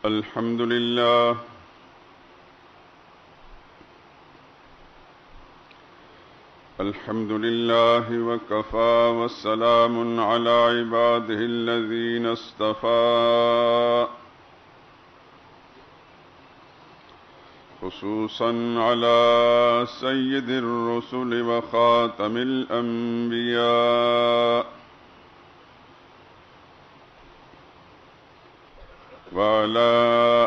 الحمد لله وكفى والسلام على عباده الذين اصطفى خصوصا على سيد الرسل وخاتم الأنبياء وعلى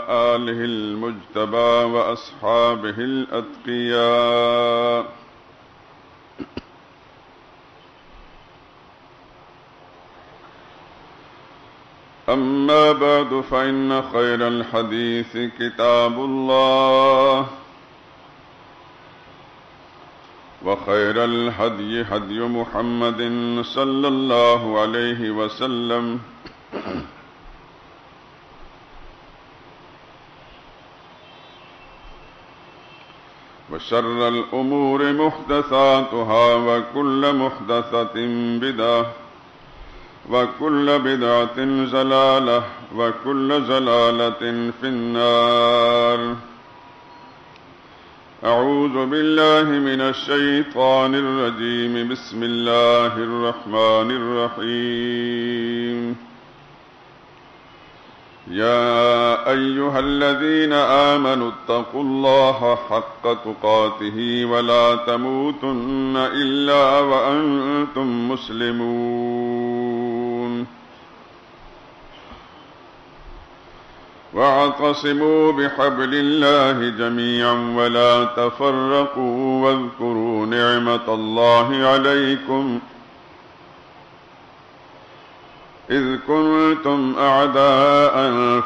آله المجتبى وأصحابه الأتقياء أما بعد فإن خير الحديث كتاب الله وخير الهدي هدي محمد صلى الله عليه وسلم وشر الأمور محدثاتها وكل محدثة بدعة وكل بدعة ضلالة وكل ضلالة في النار. أعوذ بالله من الشيطان الرجيم. بسم الله الرحمن الرحيم. يا أيها الذين آمنوا اتقوا الله حق تقاته ولا تموتن إلا وأنتم مسلمون. واعتصموا بحبل الله جميعا ولا تفرقوا واذكروا نعمة الله عليكم إذ كنتم أعداء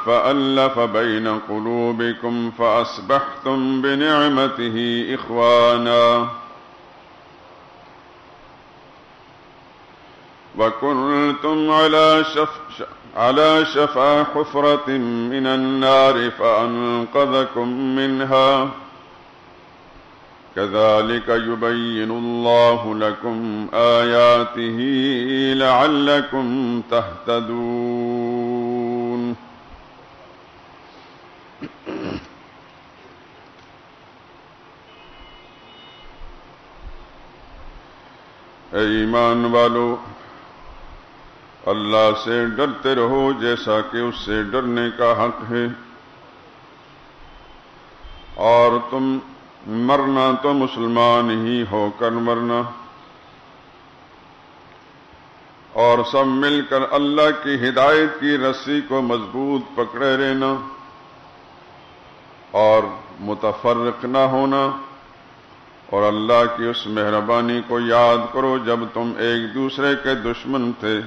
فألف بين قلوبكم فأصبحتم بنعمته إخوانا وكنتم على شفا حفرة من النار فأنقذكم منها كذلك يبين الله لكم آياته لعلكم تهتدون. اے ایمان والو، اللہ سے ڈرتے رہو جیسا کہ اس سے ڈرنے کا حق ہے، اور تم مرنا تو مسلمان ہی ہو کر مرنا، اور سب مل کر اللہ کی ہدایت کی رسی کو مضبوط پکڑے رہنا اور متفرق نہ ہونا، اور اللہ کی اس مہربانی کو یاد کرو جب تم ایک دوسرے کے دشمن تھے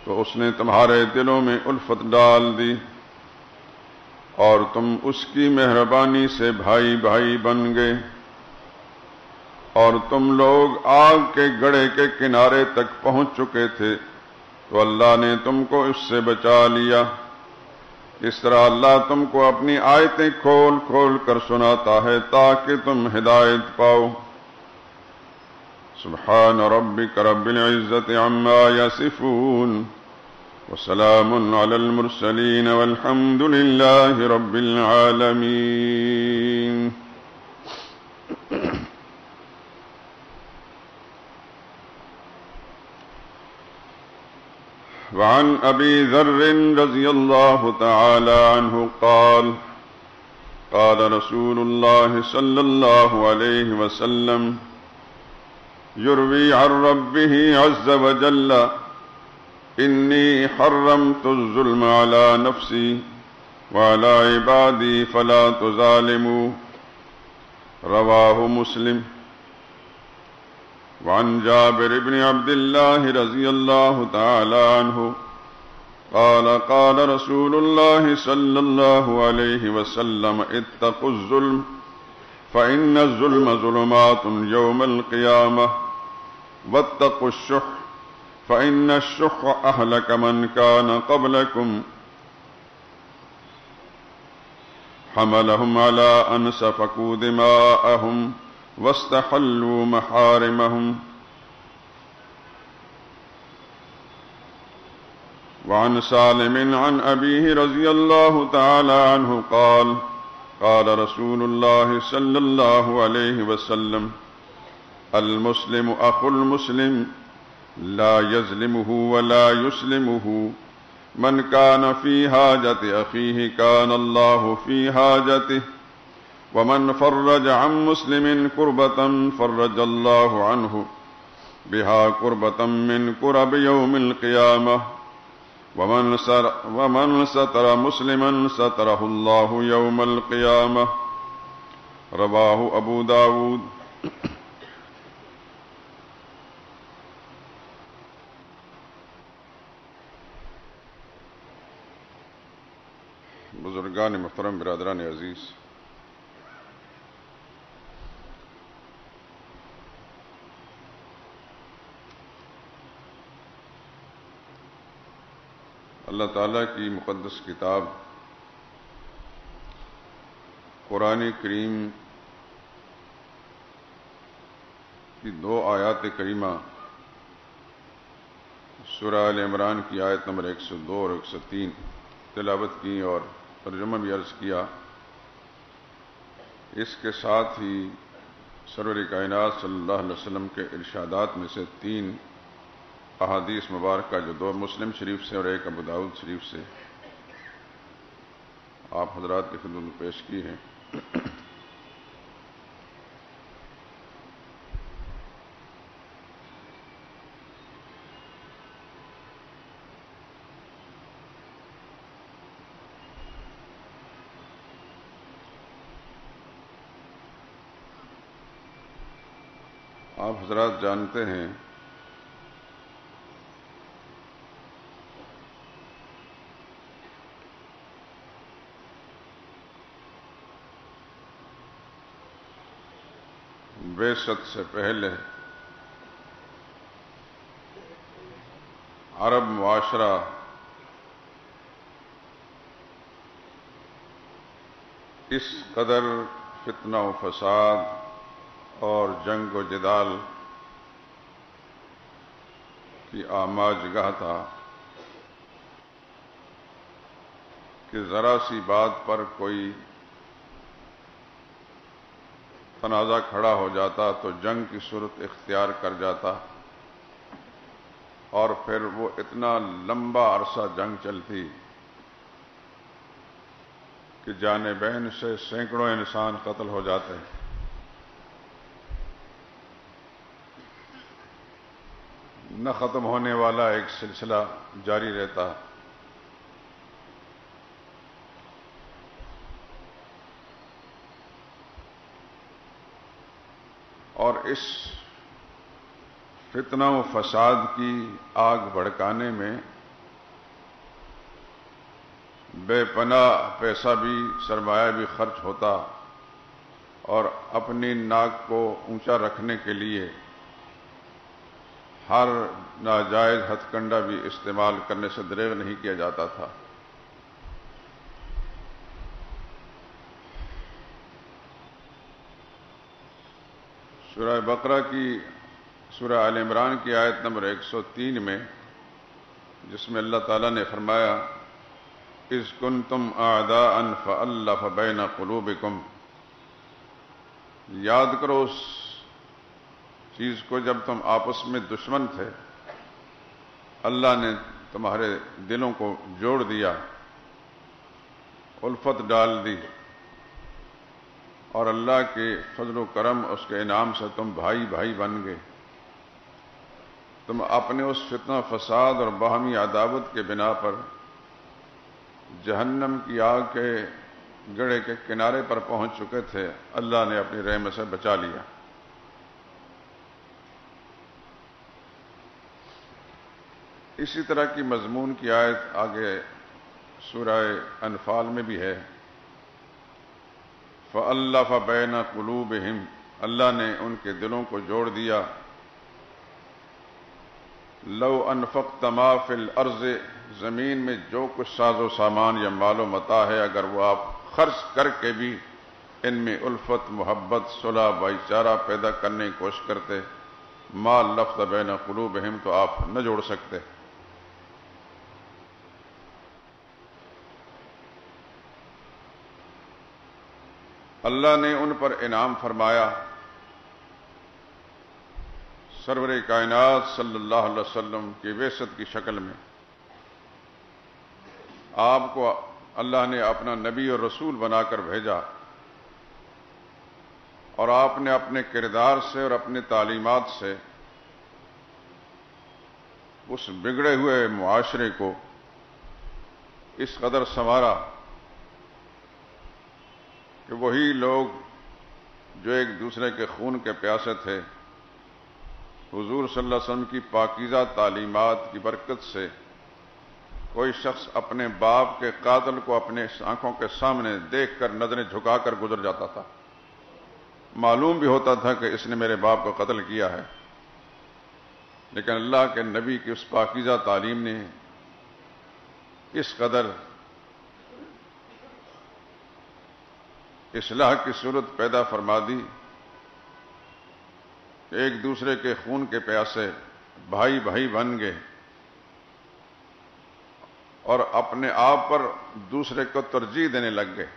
تو اس نے تمہارے دلوں میں الفت ڈال دی اور تم اس کی مہربانی سے بھائی بھائی بن گئے، اور تم لوگ آگ کے گڑھے کے کنارے تک پہنچ چکے تھے تو اللہ نے تم کو اس سے بچا لیا۔ اس طرح اللہ تم کو اپنی آیتیں کھول کھول کر سناتا ہے تاکہ تم ہدایت پاؤ۔ سبحان ربک رب العزت عما یصفون وسلام علی المرسلین والحمد للہ رب العالمین۔ وعن ابی ذر رضی اللہ تعالی عنہ قال قال رسول اللہ صلی اللہ علیہ وسلم یروی عن ربہ عز وجل انی حرمت الظلم على نفسی وعلى عبادی فلا تظالموا، رواہ مسلم۔ وعن جابر بن عبد الله رضی اللہ تعالی عنہ قال قال رسول اللہ صلی اللہ علیہ وسلم اتقوا الظلم فإن الظلم ظلمات يوم القيامة واتقوا الشح فإن الشح أهلك من كان قبلكم حملهم على أن سفكوا دماءهم واستحلوا محارمهم وعن سالم عن أبيه رضي الله تعالى عنه قال قال رسول الله صلى الله عليه وسلم المسلم أخو المسلم لا يظلمه ولا يسلمه من كان في حاجة أخيه كان الله في حاجته ومن فرج عن مسلم كربة فرج الله عنه بها كربة من كرب يوم القيامة ومن ستر مسلما ستره الله يوم القيامة رواه أبو داود. بزرگان محترم، برادران عزیز، اللہ تعالیٰ کی مقدس کتاب قرآن کریم کی 2 آیات کریمہ سورہ آل عمران کی آیت نمبر 102 اور 103 تلاوت کی اور ترجمہ بھی عرض کیا. اس کے ساتھ ہی سرور کائنات صلی اللہ علیہ وسلم کے ارشادات میں سے 3 احادیث مبارکہ جو 2 مسلم شریف سے اور 1 ابو داؤد شریف سے آپ حضرات کی خدمت میں پیش کی ہیں. آپ حضرات جانتے ہیں بعثت سے پہلے عرب معاشرہ اس قدر فتنہ و فساد اور جنگ و جدال کی آماج گاہ تھا کہ ذرا سی بات پر کوئی تنازع کھڑا ہو جاتا تو جنگ کی صورت اختیار کر جاتا، اور پھر وہ اتنا لمبا عرصہ جنگ چلتی کہ جانبین سے سینکڑوں انسان قتل ہو جاتے. نہ ختم ہونے والا ایک سلسلہ جاری رہتا. اور اس فتنہ و فساد کی آگ بھڑکانے میں بے پناہ پیسہ بھی سرمایہ بھی خرچ ہوتا، اور اپنی ناک کو اونچا رکھنے کے لیے ہر ناجائز ہتھ کنڈا بھی استعمال کرنے سے دریغ نہیں کیا جاتا تھا. سورہ بقرہ کی سورہ آل عمران کی آیت نمبر 103 میں، جس میں اللہ تعالیٰ نے فرمایا اذ کنتم اعداء فألف بین قلوبکم، یاد کرو اس چیز کو جب تم آپس میں دشمن تھے، اللہ نے تمہارے دلوں کو جوڑ دیا، الفت ڈال دی، اور اللہ کے فضل و کرم اس کے انعام سے تم بھائی بھائی بن گئے. تم اپنے اس فتنہ فساد اور باہمی عداوت کے بنا پر جہنم کی آگ کے گڑھے کے کنارے پر پہنچ چکے تھے. اللہ نے اپنی رحمت سے بچا لیا. اسی طرح کی مضمون کی آیت آگے سورہ انفال میں بھی ہے، فَأَلَّفَ بَيْنَ قُلُوبِهِمْ، اللہ نے ان کے دلوں کو جوڑ دیا. لَوْ أَنفَقْتَ مَا فِي الْأَرْضِ، زمین میں جو کچھ ساز و سامان یا مال و متاع ہے، اگر وہ آپ خرچ کر کے بھی ان میں الفت، محبت، صلح، بھائی چارہ پیدا کرنے کی کوشش کرتے، مَا أَلَّفْتَ بَيْنَ قُلُوبِهِمْ، تو آپ نہ جوڑ سکتے. اللہ نے ان پر انعام فرمایا سرور کائنات صلی اللہ علیہ وسلم کی بعثت کی شکل میں. آپ کو اللہ نے اپنا نبی اور رسول بنا کر بھیجا، اور آپ نے اپنے کردار سے اور اپنے تعلیمات سے اس بگڑے ہوئے معاشرے کو اس قدر سنوارا کہ وہی لوگ جو ایک دوسرے کے خون کے پیاسے تھے، حضور صلی اللہ علیہ وسلم کی پاکیزہ تعلیمات کی برکت سے کوئی شخص اپنے باپ کے قاتل کو اپنے آنکھوں کے سامنے دیکھ کر نظریں جھکا کر گزر جاتا تھا. معلوم بھی ہوتا تھا کہ اس نے میرے باپ کو قتل کیا ہے، لیکن اللہ کے نبی کی اس پاکیزہ تعلیم نے اس قدر اصلاح کی صورت پیدا فرما دی کہ ایک دوسرے کے خون کے پیاسے بھائی بھائی بن گئے اور اپنے آپ پر دوسرے کو ترجیح دینے لگ گئے.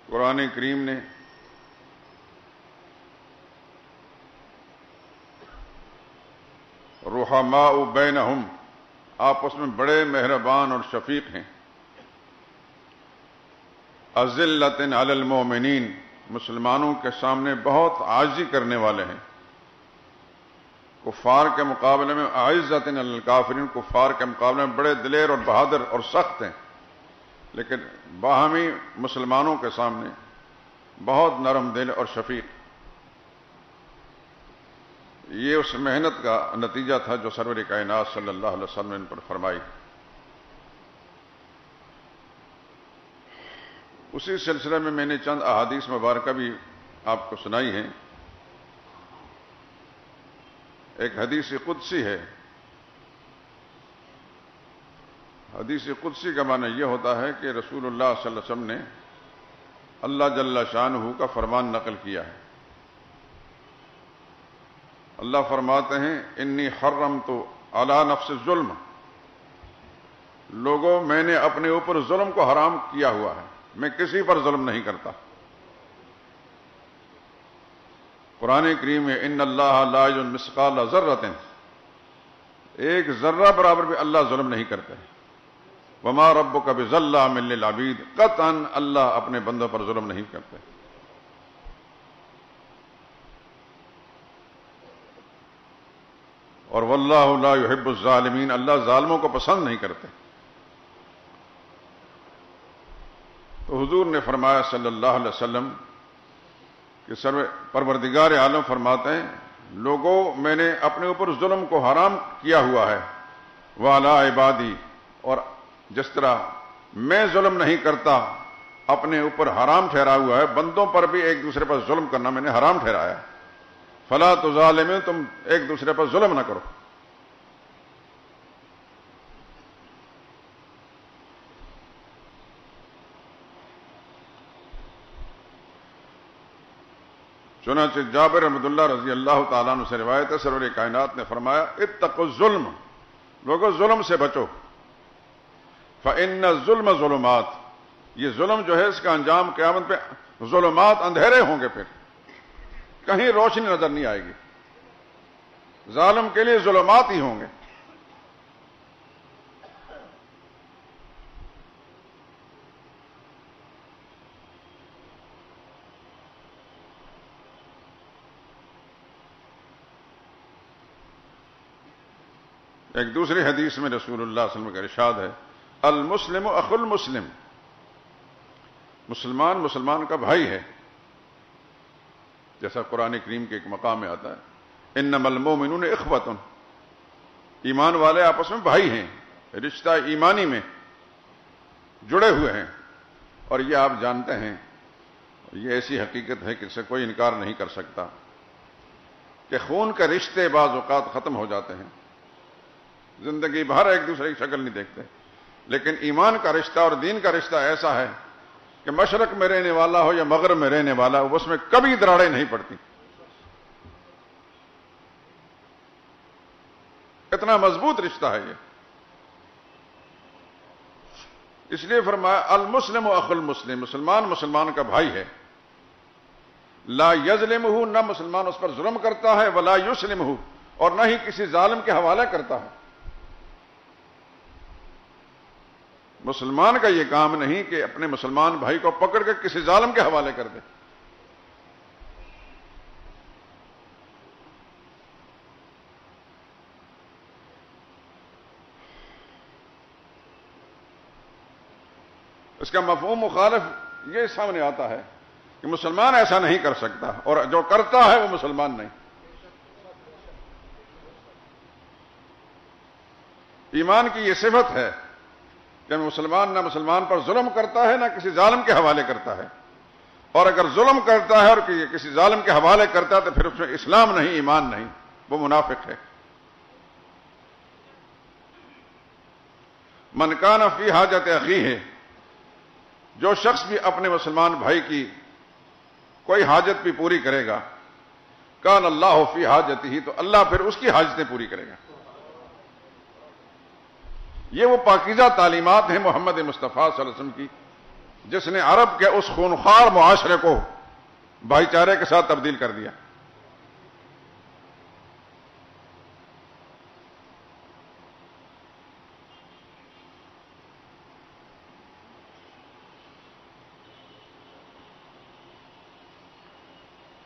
قرآن کریم نے رحماء بینہم، آپس میں بڑے مہربان اور شفیق ہیں. اذلۃ علی المؤمنین، مسلمانوں کے سامنے بہت عاجزی کرنے والے ہیں. کفار کے مقابلے میں اعزۃ علی الکافرین، کفار کے مقابلے میں بڑے دلیر اور بہادر اور سخت ہیں، لیکن باہمی مسلمانوں کے سامنے بہت نرم دل اور شفیق. یہ اس محنت کا نتیجہ تھا جو سرور کائنات صلی اللہ علیہ وسلم نے ان پر فرمائی. اسی سلسلے میں نے چند احادیث مبارکہ بھی آپ کو سنائی ہیں. ایک حدیث قدسی ہے. حدیث قدسی کا معنی یہ ہوتا ہے کہ رسول اللہ صلی اللہ علیہ وسلم نے اللہ جل شانہ کا فرمان نقل کیا ہے. اللہ فرماتے ہیں انی حرمت علی نفس الظلم، لوگوں میں نے اپنے اوپر ظلم کو حرام کیا ہوا ہے، میں کسی پر ظلم نہیں کرتا. قرآن کریم میں ان اللہ لا یظلم مثقال ذرۃ، ایک ذرہ برابر بھی اللہ ظلم نہیں کرتے. وما ربک بظلام للعبید، قطعا اللہ اپنے بندوں پر ظلم نہیں کرتے. اور واللہ لا یحب الظالمین، اللہ ظالموں کو پسند نہیں کرتے. تو حضور نے فرمایا صلی اللہ علیہ وسلم کہ پروردگار عالم فرماتے ہیں لوگوں میں نے اپنے اوپر ظلم کو حرام کیا ہوا ہے، وعلی عبادی، اور جس طرح میں ظلم نہیں کرتا اپنے اوپر حرام ٹھہرا ہوا ہے، بندوں پر بھی ایک دوسرے پر ظلم کرنا میں نے حرام ٹھہرایا. فلا تظالموا، تم ایک دوسرے پر ظلم نہ کرو. چنانچہ جابر رحمۃ اللہ رضی اللہ تعالیٰ عنہ سے روایت ہے، سرور کائنات نے فرمایا اتقوا الظلم، لوگوں ظلم سے بچو. فإن الظلم ظلمات، یہ ظلم جو ہے اس کا انجام قیامت پہ ظلمات، اندھیرے ہوں گے، پھر کہیں روشنی نظر نہیں آئے گی. ظالم کے لیے ظلمات ہی ہوں گے. ایک دوسری حدیث میں رسول اللہ صلی اللہ علیہ وسلم کا ارشاد ہے المسلم اخو المسلم، مسلمان مسلمان کا بھائی ہے. جیسا قرآن کریم کے ایک مقام میں آتا ہے انما المؤمنون اخوۃ، ایمان والے آپس میں بھائی ہیں، رشتہ ایمانی میں جڑے ہوئے ہیں. اور یہ آپ جانتے ہیں، یہ ایسی حقیقت ہے کہ اس سے کوئی انکار نہیں کر سکتا کہ خون کے رشتے بعض اوقات ختم ہو جاتے ہیں، زندگی بھر ایک دوسرے کی شکل نہیں دیکھتے، لیکن ایمان کا رشتہ اور دین کا رشتہ ایسا ہے کہ مشرق میں رہنے والا ہو یا مغرب میں رہنے والا ہو، اس میں کبھی دراڑیں نہیں پڑتی. اتنا مضبوط رشتہ ہے یہ. اس لیے فرمایا المسلم اخو المسلم، مسلمان مسلمان کا بھائی ہے، لا یظلمہ، نہ مسلمان اس پر ظلم کرتا ہے، ولا یسلمہ، اور نہ ہی کسی ظالم کے حوالے کرتا ہے۔ مسلمان کا یہ کام نہیں کہ اپنے مسلمان بھائی کو پکڑ کے کسی ظالم کے حوالے کر دے۔ اس کا مفہوم مخالف یہ سامنے آتا ہے کہ مسلمان ایسا نہیں کر سکتا، اور جو کرتا ہے وہ مسلمان نہیں۔ ایمان کی یہ صفت ہے کہ مسلمان نہ مسلمان پر ظلم کرتا ہے، نہ کسی ظالم کے حوالے کرتا ہے، اور اگر ظلم کرتا ہے اور کسی ظالم کے حوالے کرتا ہے تو پھر اس میں اسلام نہیں، ایمان نہیں، وہ منافق ہے۔ من کان فی حاجت اخیہ، جو شخص بھی اپنے مسلمان بھائی کی کوئی حاجت بھی پوری کرے گا، کان اللہ فی حاجتہ، تو اللہ پھر اس کی حاجتیں پوری کرے گا۔ یہ وہ پاکیزہ تعلیمات ہیں محمد مصطفیٰ صلی اللہ علیہ وسلم کی، جس نے عرب کے اس خونخوار معاشرے کو بھائی چارے کے ساتھ تبدیل کر دیا۔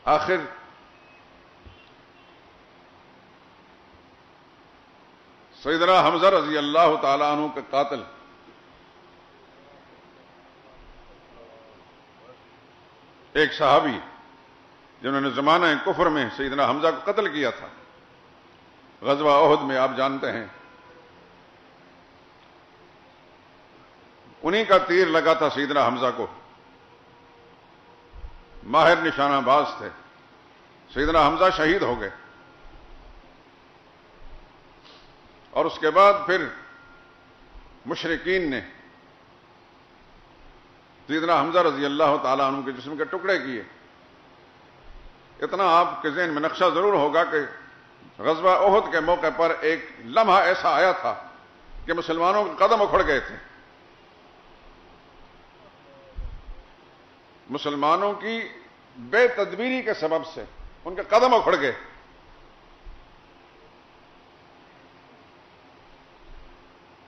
آخر سیدنا حمزہ رضی اللہ تعالی عنہ کے قاتل ایک صحابی جنہوں نے زمانہ کفر میں سیدنا حمزہ کو قتل کیا تھا، غزوہ احد میں، آپ جانتے ہیں، انہی کا تیر لگا تھا سیدنا حمزہ کو، ماہر نشانہ باز تھے، سیدنا حمزہ شہید ہو گئے۔ اور اس کے بعد پھر مشرکین نے سیدنا حمزہ رضی اللہ تعالیٰ عنہ کے جسم کے ٹکڑے کیے۔ اتنا آپ کے ذہن میں نقشہ ضرور ہوگا کہ غزوہ احد کے موقع پر ایک لمحہ ایسا آیا تھا کہ مسلمانوں کے قدم اکھڑ گئے تھے، مسلمانوں کی بے تدبیری کے سبب سے ان کے قدم اکھڑ گئے۔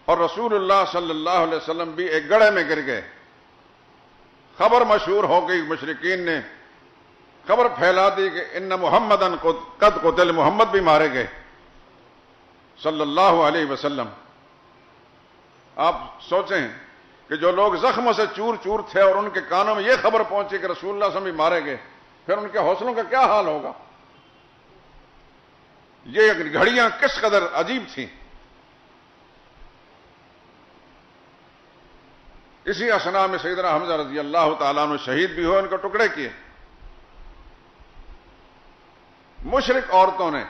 اور رسول اللہ صلی اللہ علیہ وسلم بھی ایک گڑھے میں گر گئے۔ خبر مشہور ہو گئی، مشرکین نے خبر پھیلا دی کہ ان محمدن قد قتل، محمد بھی مارے گئے صلی اللہ علیہ وسلم۔ آپ سوچیں کہ جو لوگ زخموں سے چور چور تھے اور ان کے کانوں میں یہ خبر پہنچی کہ رسول اللہ صلی اللہ علیہ وسلم بھی مارے گئے، پھر ان کے حوصلوں کا کیا حال ہوگا؟ یہ گھڑیاں کس قدر عجیب تھیں۔ اسی اثنا میں سیدنا حمزہ رضی اللہ تعالیٰ عنہ شہید بھی ہوئے، ان کو ٹکڑے کیے۔ مشرک عورتوں نے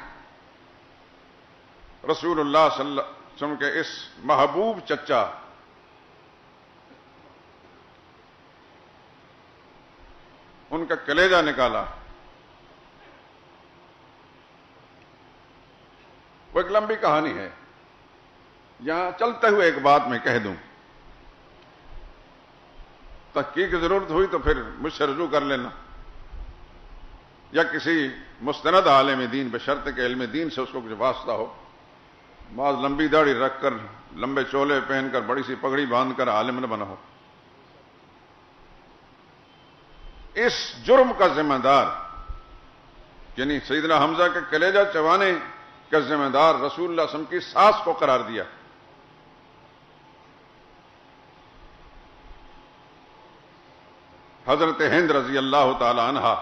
رسول اللہ صلی اللہ علیہ وسلم کے اس محبوب چچا ان کا کلیجہ نکالا۔ وہ ایک لمبی کہانی ہے، یہاں چلتے ہوئے ایک بات میں کہہ دوں، تحقیق کی ضرورت ہوئی تو پھر مجھ سے رجوع کر لینا، یا کسی مستند عالم دین، بشرط کہ علم دین سے اس کو کچھ واسطہ ہو۔ بعض لمبی داڑھی رکھ کر، لمبے چولے پہن کر، بڑی سی پگڑی باندھ کر عالم نہ بنا ہو۔ اس جرم کا ذمہ دار، یعنی سیدنا حمزہ کے کلیجہ چبانے کا ذمہ دار رسول اللہ صلی اللہ علیہ وسلم کی ساس کو قرار دیا۔ حضرت ہند رضی اللہ تعالی عنہا،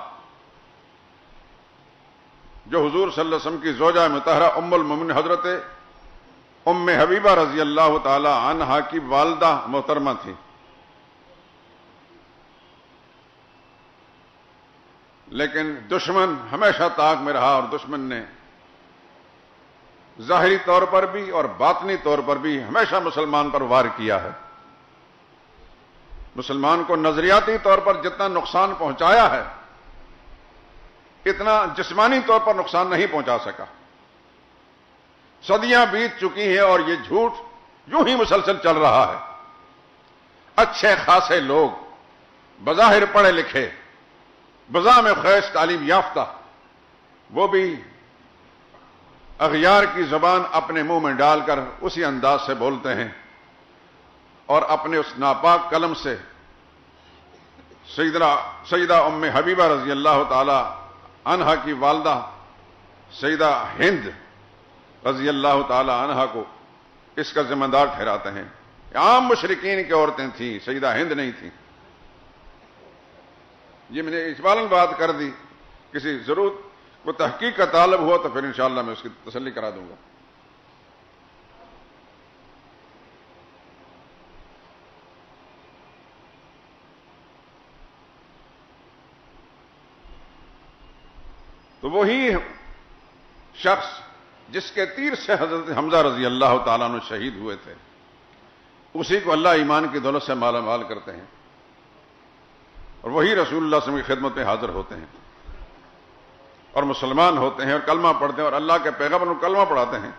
جو حضور صلی اللہ علیہ وسلم کی زوجہ مطہرہ ام المومنین حضرت ام حبیبہ رضی اللہ تعالی عنہا کی والدہ محترمہ تھی، لیکن دشمن ہمیشہ طاق میں رہا، اور دشمن نے ظاہری طور پر بھی اور باطنی طور پر بھی ہمیشہ مسلمان پر وار کیا ہے۔ مسلمان کو نظریاتی طور پر جتنا نقصان پہنچایا ہے، اتنا جسمانی طور پر نقصان نہیں پہنچا سکا۔ صدیاں بیت چکی ہیں اور یہ جھوٹ یوں ہی مسلسل چل رہا ہے۔ اچھے خاصے لوگ، بظاہر پڑھے لکھے، بظاہر میں خیز تعلیم یافتہ، وہ بھی اغیار کی زبان اپنے منہ میں ڈال کر اسی انداز سے بولتے ہیں اور اپنے اس ناپاک قلم سے سیدہ ام حبیبہ رضی اللہ تعالی عنہا کی والدہ سیدہ ہند رضی اللہ تعالی عنہا کو اس کا ذمہ دار ٹھہراتے ہیں۔ عام مشرکین کی عورتیں تھیں، سیدہ ہند نہیں تھیں۔ یہ میں نے اجمالاً بات کر دی، کسی ضرورت کو تحقیق کا طالب ہوا تو پھر انشاءاللہ میں اس کی تسلی کرا دوں گا۔ تو وہی شخص جس کے تیر سے حضرت حمزہ رضی اللہ تعالیٰ عنہ شہید ہوئے تھے، اسی کو اللہ ایمان کی دولت سے مالا مال کرتے ہیں، اور وہی رسول اللہ صلی اللہ علیہ وسلم کی خدمت میں حاضر ہوتے ہیں اور مسلمان ہوتے ہیں اور کلمہ پڑھتے ہیں اور اللہ کے پیغمبر کو کلمہ پڑھاتے ہیں،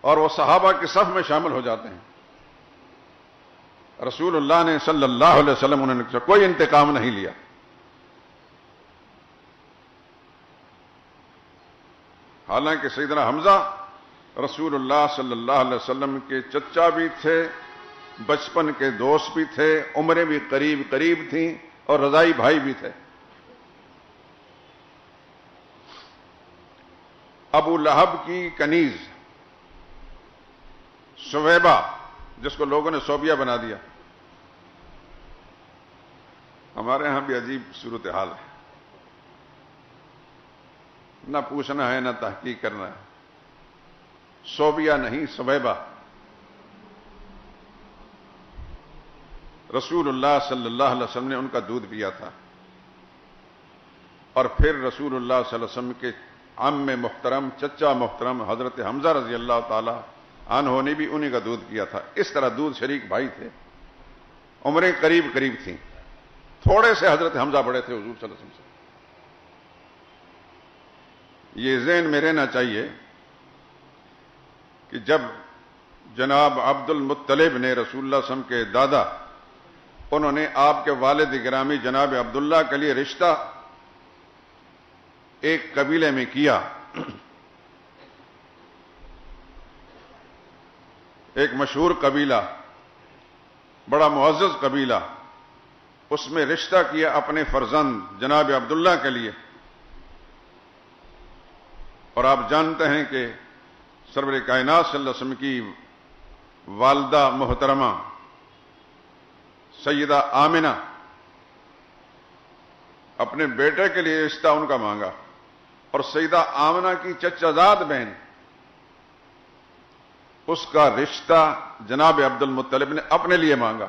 اور وہ صحابہ کی صف میں شامل ہو جاتے ہیں۔ رسول اللہ نے صلی اللہ علیہ وسلم انہوں نے کوئی انتقام نہیں لیا۔ حالانکہ سیدنا حمزہ رسول اللہ صلی اللہ علیہ وسلم کے چچا بھی تھے، بچپن کے دوست بھی تھے، عمریں بھی قریب قریب تھیں اور رضائی بھائی بھی تھے۔ ابو لہب کی کنیز سویبہ، جس کو لوگوں نے صوبیہ بنا دیا، ہمارے ہاں بھی عجیب صورتحال ہے، نہ پوچھنا ہے نہ تحقیق کرنا ہے۔ صوبیہ نہیں، سویبہ۔ رسول اللہ صلی اللہ علیہ وسلم نے ان کا دودھ پیا تھا، اور پھر رسول اللہ صلی اللہ علیہ وسلم کے عم محترم، چچا محترم حضرت حمزہ رضی اللہ تعالی عنہ نے بھی انہی کا دودھ پیا تھا۔ اس طرح دودھ شریک بھائی تھے، عمریں قریب قریب تھیں، تھوڑے سے حضرت حمزہ بڑے تھے حضور صلی اللہ علیہ وسلم سے۔ یہ ذہن میں رہنا چاہیے کہ جب جناب عبد المطلب نے رسول اللہ صلی اللہ علیہ وسلم کے دادا، انہوں نے آپ کے والد گرامی جناب عبداللہ کے لیے رشتہ ایک قبیلے میں کیا، ایک مشہور قبیلہ، بڑا معزز قبیلہ، اس میں رشتہ کیا اپنے فرزند جناب عبداللہ کے لیے۔ اور آپ جانتے ہیں کہ سرور کائنات صلی اللہ علیہ وسلم کی والدہ محترمہ سیدہ آمنہ اپنے بیٹے کے لیے رشتہ ان کا مانگا، اور سیدہ آمنہ کی چچا زاد بہن، اس کا رشتہ جناب عبد المطلب نے اپنے لیے مانگا،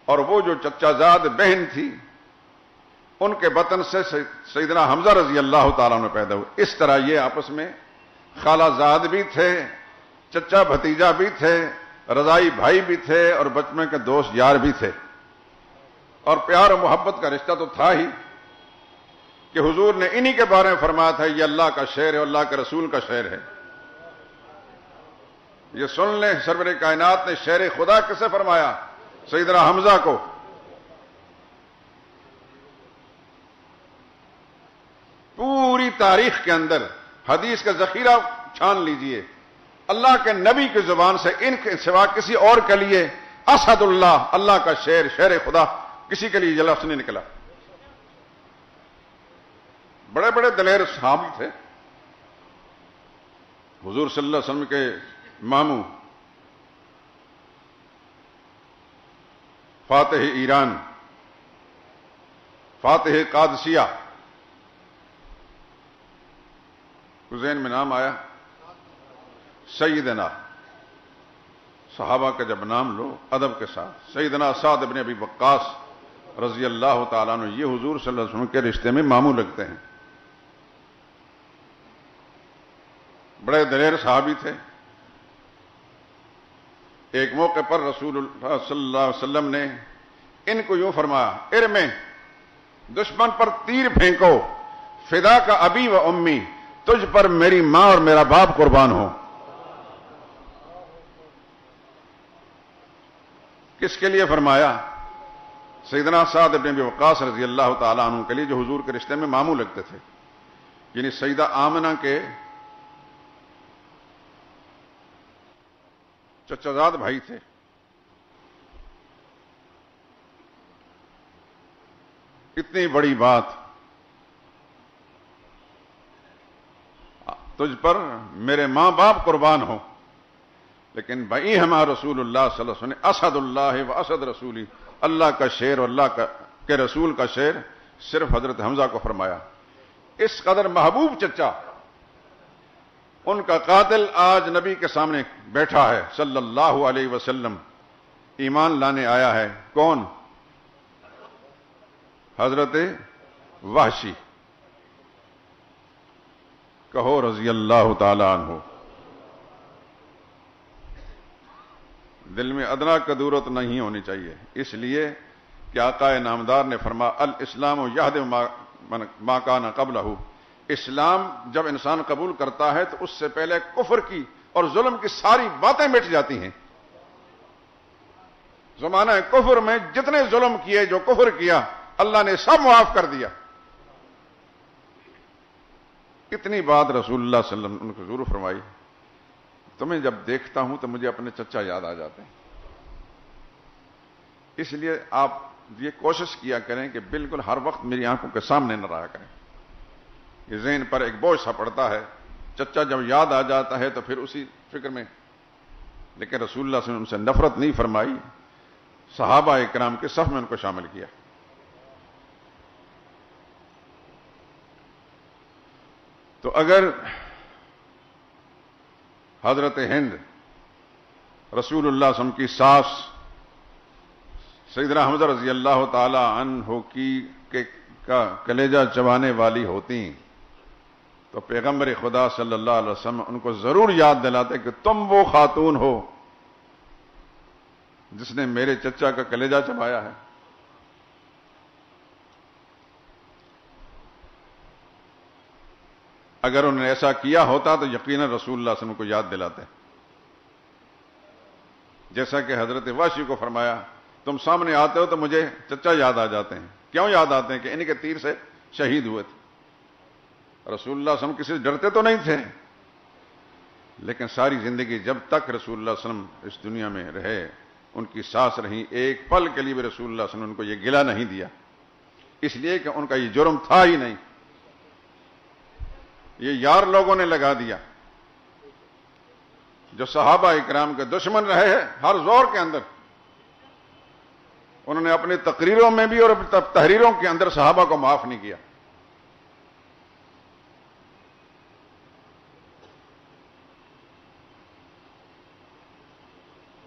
اور وہ جو چچا زاد بہن تھی ان کے بطن سے سیدنا حمزہ رضی اللہ تعالیٰ عنہ پیدا ہوئے۔ اس طرح یہ آپس میں خالہ زاد بھی تھے، چچا بھتیجا بھی تھے، رضائی بھائی بھی تھے، اور بچپن کے دوست یار بھی تھے، اور پیار و محبت کا رشتہ تو تھا ہی کہ حضور نے انہی کے بارے میں فرمایا تھا یہ اللہ کا شعر ہے، اللہ کے رسول کا شعر ہے۔ یہ سن لیں، سرور کائنات نے شعر خدا کسے فرمایا؟ سیدنا حمزہ کو۔ پوری تاریخ کے اندر حدیث کا ذخیرہ چھان لیجئے، اللہ کے نبی کی زبان سے ان کے سوا کسی اور کے لیے اسد اللہ، اللہ کا شعر، شعر خدا، کسی کے لیے یہ لفظ نہیں نکلا۔ بڑے بڑے دلیر صحابی تھے، حضور صلی اللہ علیہ وسلم کے ماموں، فاتح ایران، فاتح قادسیہ، ذہن میں نام آیا؟ سیدنا، صحابہ کا جب نام لو ادب کے ساتھ، سیدنا سعد بن ابی وقاص رضی اللہ تعالیٰ عنہ، یہ حضور صلی اللہ علیہ وسلم کے رشتے میں ماموں لگتے ہیں، بڑے دلیر صحابی تھے۔ ایک موقع پر رسول اللہ صلی اللہ علیہ وسلم نے ان کو یوں فرمایا، ارمیں، دشمن پر تیر پھینکو، فدا کا ابی و امی، تجھ پر میری ماں اور میرا باپ قربان ہو۔ کس کے لیے فرمایا؟ سیدنا سعد بن ابی وقاص رضی اللہ تعالیٰ عنہ کے لیے، جو حضور کے رشتے میں ماموں لگتے تھے، یعنی سیدہ آمنہ کے چچا زاد بھائی تھے۔ اتنی بڑی بات تجھ پر میرے ماں باپ قربان ہو، لیکن بھائی ہمارا رسول اللہ صلی اللہ علیہ وسلم اسد اللہ و اسد رسولی، اللہ کا شیر اور اللہ کے رسول کا شیر صرف حضرت حمزہ کو فرمایا۔ اس قدر محبوب چچا، ان کا قاتل آج نبی کے سامنے بیٹھا ہے صلی اللہ علیہ وسلم، ایمان لانے آیا ہے۔ کون؟ حضرت وحشی، کہو رضی اللہ تعالی عنہ۔ دل میں ادنا کدورت نہیں ہونی چاہیے، اس لیے کہ آقا نامدار نے فرمایا الاسلام یہدم ما کان قبلہ، اسلام جب انسان قبول کرتا ہے تو اس سے پہلے کفر کی اور ظلم کی ساری باتیں مٹ جاتی ہیں۔ زمانہ کفر میں جتنے ظلم کیے، جو کفر کیا، اللہ نے سب معاف کر دیا۔ اتنی بات رسول اللہ صلی اللہ علیہ وسلم ان کو ضرور فرمائی۔ تمہیں جب دیکھتا ہوں تو مجھے اپنے چچا یاد آ جاتے ہیں، اس لیے آپ یہ کوشش کیا کریں کہ بالکل ہر وقت میری آنکھوں کے سامنے نہ رہا کریں۔ یہ ذہن پر ایک بوجھ سا پڑتا ہے، چچا جب یاد آ جاتا ہے تو پھر اسی فکر میں۔ لیکن رسول اللہ صلی اللہ علیہ وسلم سے نفرت نہیں فرمائی، صحابہ اکرام کے صف میں ان کو شامل کیا۔ تو اگر حضرت ہند رسول اللہ صلی اللہ علیہ وسلم کی ساس سیدنا حمزہ رضی اللہ تعالی عنہ کا کلیجہ چبانے والی ہوتی تو پیغمبر خدا صلی اللہ علیہ وسلم ان کو ضرور یاد دلاتے کہ تم وہ خاتون ہو جس نے میرے چچا کا کلیجہ چبایا ہے۔ اگر انہوں نے ایسا کیا ہوتا تو یقیناً رسول اللہ صلی اللہ علیہ وسلم کو یاد دلاتے، جیسا کہ حضرت واشی کو فرمایا تم سامنے آتے ہو تو مجھے چچا یاد آ جاتے ہیں۔ کیوں یاد آتے ہیں؟ کہ انہی کے تیر سے شہید ہوئے تھے۔ رسول اللہ صلی اللہ علیہ وسلم کسی سے ڈرتے تو نہیں تھے، لیکن ساری زندگی جب تک رسول اللہ صلی اللہ علیہ وسلم اس دنیا میں رہے، ان کی سانس رہی، ایک پل کے لیے بھی رسول اللہ صلی اللہ علیہ وسلم ان کو یہ گلہ نہیں دیا، اس لیے کہ ان کا یہ جرم تھا ہی نہیں، یہ یار لوگوں نے لگا دیا جو صحابہ اکرام کے دشمن رہے ہیں ہر زور کے اندر۔ انہوں نے اپنی تقریروں میں بھی اور تحریروں کے اندر صحابہ کو معاف نہیں کیا۔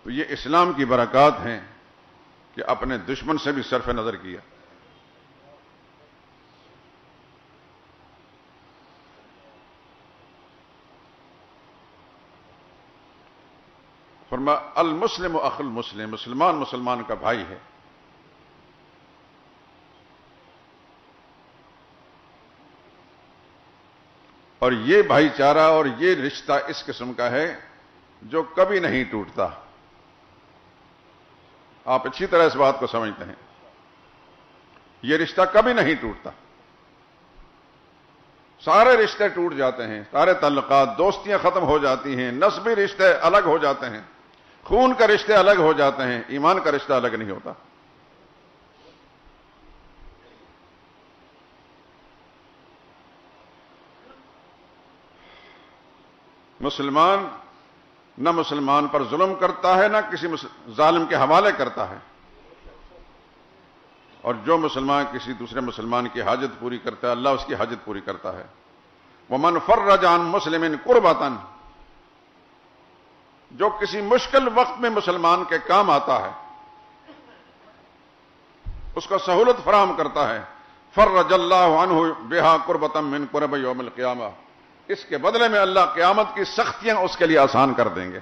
تو یہ اسلام کی برکات ہیں کہ اپنے دشمن سے بھی صرف نظر کیا۔ فرمایا المسلم اخو المسلم، مسلمان مسلمان کا بھائی ہے۔ اور یہ بھائی چارہ اور یہ رشتہ اس قسم کا ہے جو کبھی نہیں ٹوٹتا۔ آپ اچھی طرح اس بات کو سمجھتے ہیں، یہ رشتہ کبھی نہیں ٹوٹتا۔ سارے رشتے ٹوٹ جاتے ہیں، سارے تعلقات، دوستیاں ختم ہو جاتی ہیں، نسبی رشتے الگ ہو جاتے ہیں، خون کا رشتے الگ ہو جاتے ہیں، ایمان کا رشتہ الگ نہیں ہوتا۔ مسلمان نہ مسلمان پر ظلم کرتا ہے، نہ کسی ظالم کے حوالے کرتا ہے، اور جو مسلمان کسی دوسرے مسلمان کی حاجت پوری کرتا ہے، اللہ اس کی حاجت پوری کرتا ہے۔ وَمَنْ فَرَّجَ عَنْ مُسْلِمٍ قُرْبَةً، جو کسی مشکل وقت میں مسلمان کے کام آتا ہے، اس کو سہولت فراہم کرتا ہے، فَرَّجَ اللَّهُ عَنْهُ بِهَا قُرْبَةً مِّن قُرَبِ يَوْمِ الْقِيَامَةِ، اس کے بدلے میں اللہ قیامت کی سختیاں اس کے لیے آسان کر دیں گے۔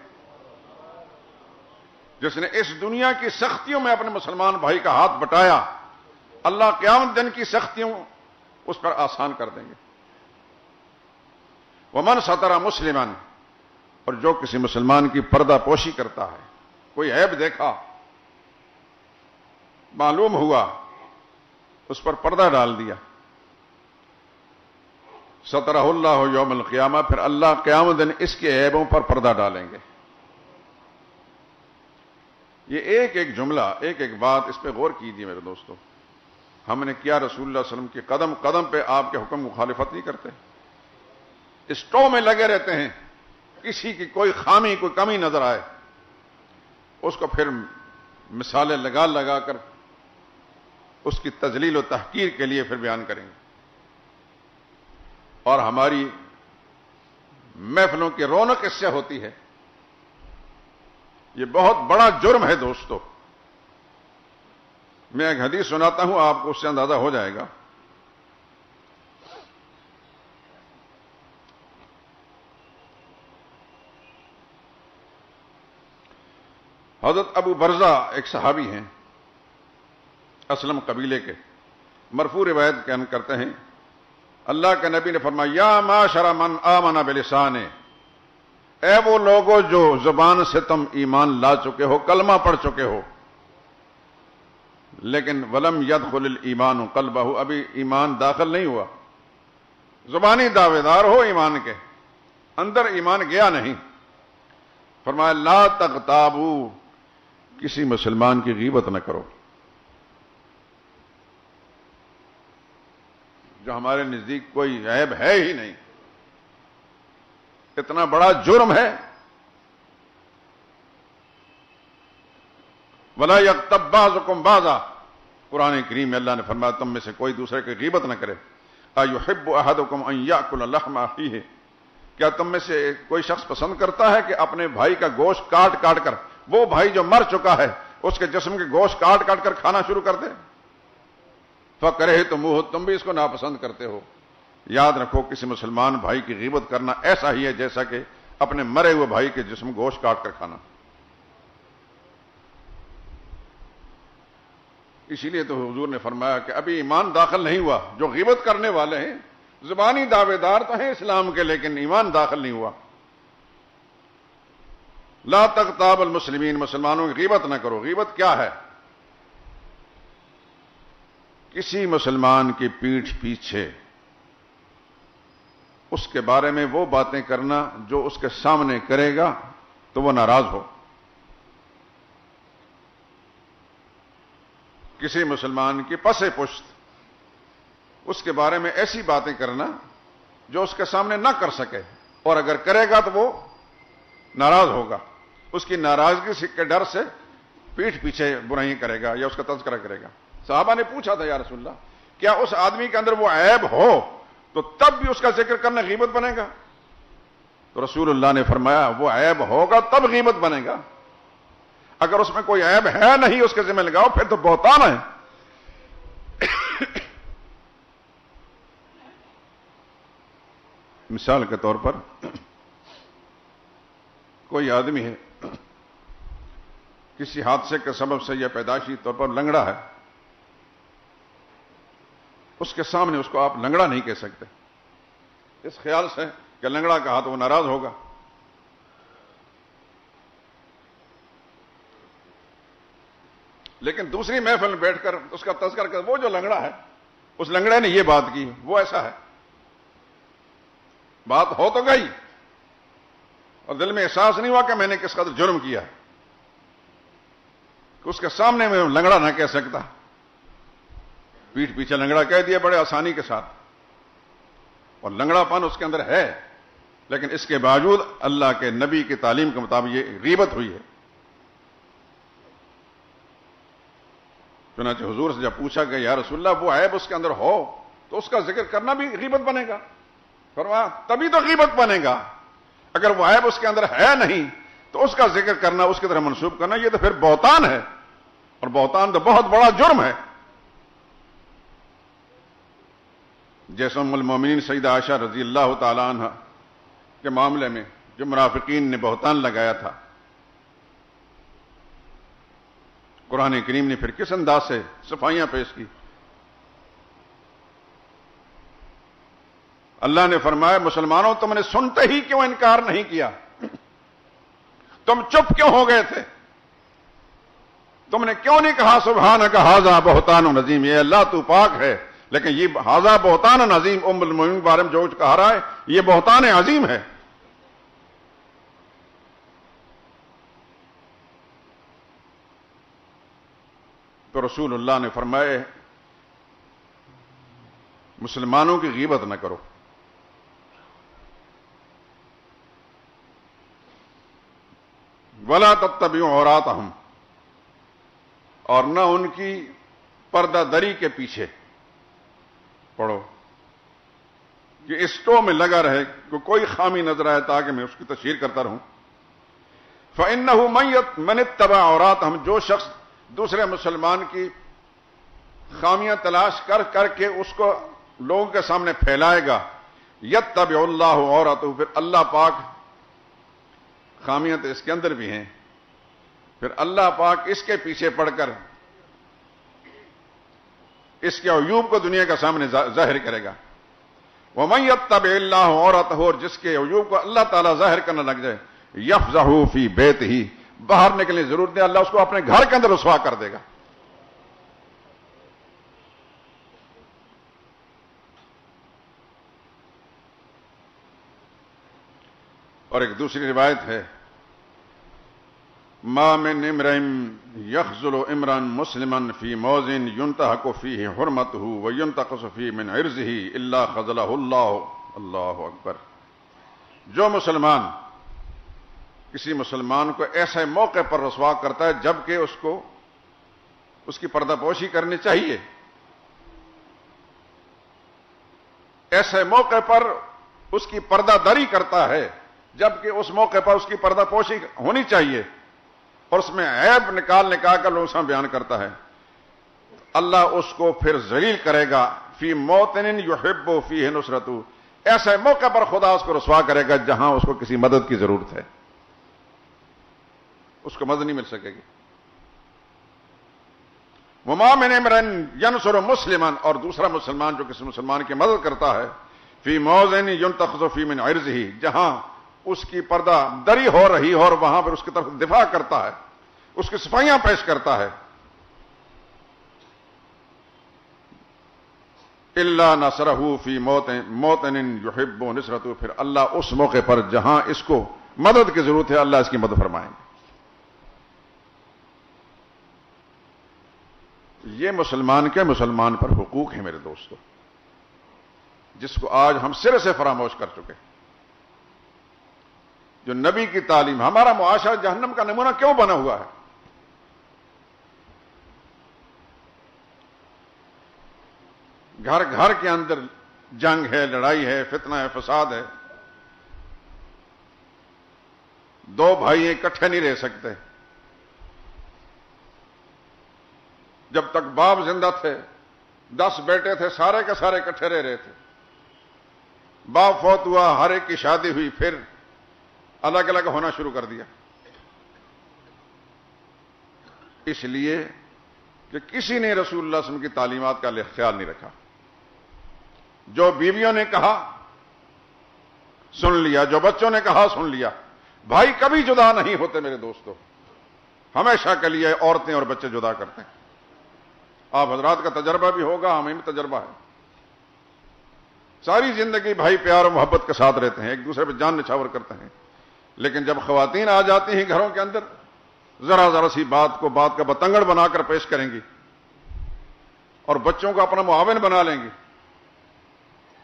جس نے اس دنیا کی سختیوں میں اپنے مسلمان بھائی کا ہاتھ بٹایا، اللہ قیامت دن کی سختیوں اس پر آسان کر دیں گے۔ وَمَنْ سَتَرَ مُسْلِمًا، اور جو کسی مسلمان کی پردہ پوشی کرتا ہے، کوئی عیب دیکھا معلوم ہوا اس پر پردہ ڈال دیا. سترہ اللہ یوم القیامہ، پھر اللہ قیامت دن اس کے عیبوں پر پردہ ڈالیں گے. یہ ایک ایک جملہ، ایک ایک بات، اس پہ غور کیجیے میرے دوستو. ہم نے کیا رسول اللہ صلی اللہ علیہ وسلم کے قدم قدم پہ آپ کے حکم مخالفت نہیں کرتے؟ اسٹو میں لگے رہتے ہیں. کسی کی کوئی خامی، کوئی کمی نظر آئے اس کو پھر مثالیں لگا لگا کر اس کی تذلیل و تحقیر کے لیے پھر بیان کریں گے. اور ہماری محفلوں کی رونق اس سے ہوتی ہے. یہ بہت بڑا جرم ہے دوستو. میں ایک حدیث سناتا ہوں، آپ کو اس سے اندازہ ہو جائے گا. حضرت ابو برزہ ایک صحابی ہیں، اسلم قبیلے کے، مرفوع روایت بیان کرتے ہیں اللہ کے نبی نے فرمایا یا معاشر من آمن بلسان، اے وہ لوگوں جو زبان سے تم ایمان لا چکے ہو، کلمہ پڑھ چکے ہو، لیکن ولم يدخل الایمان قلبہ، ابھی ایمان داخل نہیں ہوا. زبانی دعوے دار ہو ایمان کے، اندر ایمان گیا نہیں. فرمایا لا تغتابوا، کسی مسلمان کی غیبت نہ کرو. جو ہمارے نزدیک کوئی عیب ہے ہی نہیں، اتنا بڑا جرم ہے. ولا یغتب بعضکم بعضا، قرآن کریم میں اللہ نے فرمایا تم میں سے کوئی دوسرے کی غیبت نہ کرے. ایحب احدکم ان یاکل لحم اخیہ، کیا تم میں سے کوئی شخص پسند کرتا ہے کہ اپنے بھائی کا گوشت کاٹ کاٹ کر، وہ بھائی جو مر چکا ہے اس کے جسم کے گوشت کاٹ کاٹ کر کھانا شروع کر دے؟ فکرہتموہ، تم بھی اس کو ناپسند کرتے ہو. یاد رکھو کسی مسلمان بھائی کی غیبت کرنا ایسا ہی ہے جیسا کہ اپنے مرے ہوئے بھائی کے جسم گوشت کاٹ کر کھانا. اسی لیے تو حضور نے فرمایا کہ ابھی ایمان داخل نہیں ہوا. جو غیبت کرنے والے ہیں زبانی دعوے دار تو ہیں اسلام کے، لیکن ایمان داخل نہیں ہوا. لا تغتاب المسلمین، مسلمانوں کی غیبت نہ کرو. غیبت کیا ہے؟ کسی مسلمان کی پیٹھ پیچھے اس کے بارے میں وہ باتیں کرنا جو اس کے سامنے کرے گا تو وہ ناراض ہو. کسی مسلمان کی پس پشت اس کے بارے میں ایسی باتیں کرنا جو اس کے سامنے نہ کر سکے، اور اگر کرے گا تو وہ ناراض ہوگا. اس کی ناراضگی کے ڈر سے پیٹھ پیچھے برائیاں کرے گا یا اس کا تذکرہ کرے گا. صحابہ نے پوچھا تھا یا رسول اللہ کیا اس آدمی کے اندر وہ عیب ہو تو تب بھی اس کا ذکر کرنا غیبت بنے گا؟ تو رسول اللہ نے فرمایا وہ عیب ہوگا تب غیبت بنے گا. اگر اس میں کوئی عیب ہے نہیں اس کے ذمہ لگاؤ پھر تو بہتان ہے. مثال کے طور پر کوئی آدمی ہے کسی حادثے کے سبب سے یا پیدائشی طور پر لنگڑا ہے، اس کے سامنے اس کو آپ لنگڑا نہیں کہہ سکتے اس خیال سے کہ لنگڑا کہا تو وہ ناراض ہوگا. لیکن دوسری محفل میں بیٹھ کر اس کا تذکر کر وہ جو لنگڑا ہے اس لنگڑے نے یہ بات کی، وہ ایسا ہے، بات ہو تو گئی اور دل میں احساس نہیں ہوا کہ میں نے کس قدر جرم کیا کہ اس کے سامنے میں لنگڑا نہ کہہ سکتا، پیٹھ پیچھے لنگڑا کہہ دیا بڑے آسانی کے ساتھ، اور لنگڑا پن اس کے اندر ہے، لیکن اس کے باوجود اللہ کے نبی کی تعلیم کے مطابق یہ غیبت ہوئی ہے. چنانچہ حضور سے جب پوچھا کہ یا رسول اللہ وہ عیب اس کے اندر ہو تو اس کا ذکر کرنا بھی غیبت بنے گا؟ فرمایا تبھی تو غیبت بنے گا. اگر وہ عیب اس کے اندر ہے نہیں تو اس کا ذکر کرنا، اس کی طرح منسوب کرنا، یہ تو پھر بہتان ہے، اور بہتان تو بہت بڑا جرم ہے. جیسے ام المومنین سیدہ عائشہ رضی اللہ تعالی عنہ کے معاملے میں جو منافقین نے بہتان لگایا تھا، قرآن کریم نے پھر کس انداز سے صفائیاں پیش کی. اللہ نے فرمایا مسلمانوں تم نے سنتے ہی کیوں انکار نہیں کیا؟ تم چپ کیوں ہو گئے تھے؟ تم نے کیوں نہیں کہا سبحانک ھذا بہتان عظیم، یہ اللہ تو پاک ہے، لیکن یہ ھذا بہتان عظیم ام المومنین کے بارے میں جو کچھ کہا رہا ہے یہ بہتان عظیم ہے۔ تو رسول اللہ نے فرمائے مسلمانوں کی غیبت نہ کرو، ولا تتبعوا عوراتہم، اور نہ ان کی پردہ دری کے پیچھے پڑھو کہ اسٹو میں لگا رہے کہ کوئی خامی نظر آئے تاکہ میں اس کی تشہیر کرتا رہوں۔ فَإِنَّهُ مَنِ اتَّبَعَ عَوْرَاتَهُمْ، جو شخص دوسرے مسلمان کی خامیاں تلاش کر کر کے اس کو لوگوں کے سامنے پھیلائے گا، يَتَّبِعُ اللَّهُ عَوْرَتَهُ، پھر اللہ پاک، خامیاں تو اس کے اندر بھی ہیں، پھر اللہ پاک اس کے پیچھے پڑ کر اس کے عیوب کو دنیا کے سامنے ظاہر کرے گا۔ وَمَن يَتَّبِعِ اللَّهُ عَوْرَتَهُ، اور جس کے عیوب کو اللہ تعالیٰ ظاہر کرنے لگ جائے، يَفْضَحُ فِي بَيْتِهِ، باہر نکلنے کی ضرورت نہیں، اللہ اس کو اپنے گھر کے اندر رسوا کر دے گا۔ اور ایک دوسری روایت ہے، ما من امرئ يخذل امرا مسلما في موضع ينتهك فيه حرمته وينتقص فيه من عرضه الا خذله الله۔ اللہ اکبر۔ جو مسلمان کسی مسلمان کو ایسے موقع پر رسوا کرتا ہے جبکہ اس کو اس کی پردہ پوشی کرنی چاہیے، ایسے موقع پر اس کی پردہ داری کرتا ہے جبکہ اس موقع پر اس کی پردہ پوشی ہونی چاہیے، اور اس میں عیب نکال کر لوگوں سے بیان کرتا ہے، اللہ اس کو پھر ذلیل کرے گا، فی موطن یحب فیہ نصرتہ، ایسے موقع پر خدا اس کو رسوا کرے گا جہاں اس کو کسی مدد کی ضرورت ہے، اس کو مدد نہیں مل سکے گی۔ وما من امرئ ینصر مسلما، اور دوسرا مسلمان جو کسی مسلمان کی مدد کرتا ہے، فی موضع ینتخذ فیہ من عرضہ، جہاں اس کی پردہ دری ہو رہی اور وہاں پر اس کی طرف دفاع کرتا ہے، اس کی صفائیاں پیش کرتا ہے، الا نصرہ فی موطن یحب نصرتہ، پھر اللہ اس موقع پر جہاں اس کو مدد کی ضرورت ہے اللہ اس کی مدد فرمائیں گے۔ یہ مسلمان کے مسلمان پر حقوق ہیں میرے دوستو، جس کو آج ہم سرے سے فراموش کر چکے۔ جو نبی کی تعلیم، ہمارا معاشرہ جہنم کا نمونہ کیوں بنا ہوا ہے؟ گھر گھر کے اندر جنگ ہے، لڑائی ہے، فتنہ ہے، فساد ہے، دو بھائی اکٹھے نہیں رہ سکتے۔ جب تک باپ زندہ تھے 10 بیٹے تھے، سارے کے سارے اکٹھے رہ رہے تھے، باپ فوت ہوا، ہر ایک کی شادی ہوئی، پھر الگ الگ ہونا شروع کر دیا، اس لیے کہ کسی نے رسول اللہ صلی اللہ علیہ وسلم کی تعلیمات کا خیال نہیں رکھا۔ جو بیویوں نے کہا سن لیا، جو بچوں نے کہا سن لیا۔ بھائی کبھی جدا نہیں ہوتے میرے دوستو، ہمیشہ کے لیے عورتیں اور بچے جدا کرتے ہیں۔ آپ حضرات کا تجربہ بھی ہوگا، ہمیں بھی تجربہ ہے، ساری زندگی بھائی پیار و محبت کے ساتھ رہتے ہیں، ایک دوسرے پہ جان نچھاور کرتے ہیں، لیکن جب خواتین آ جاتی ہیں گھروں کے اندر، ذرا ذرا سی بات کو بات کا بتنگڑ بنا کر پیش کریں گی اور بچوں کو اپنا معاون بنا لیں گی۔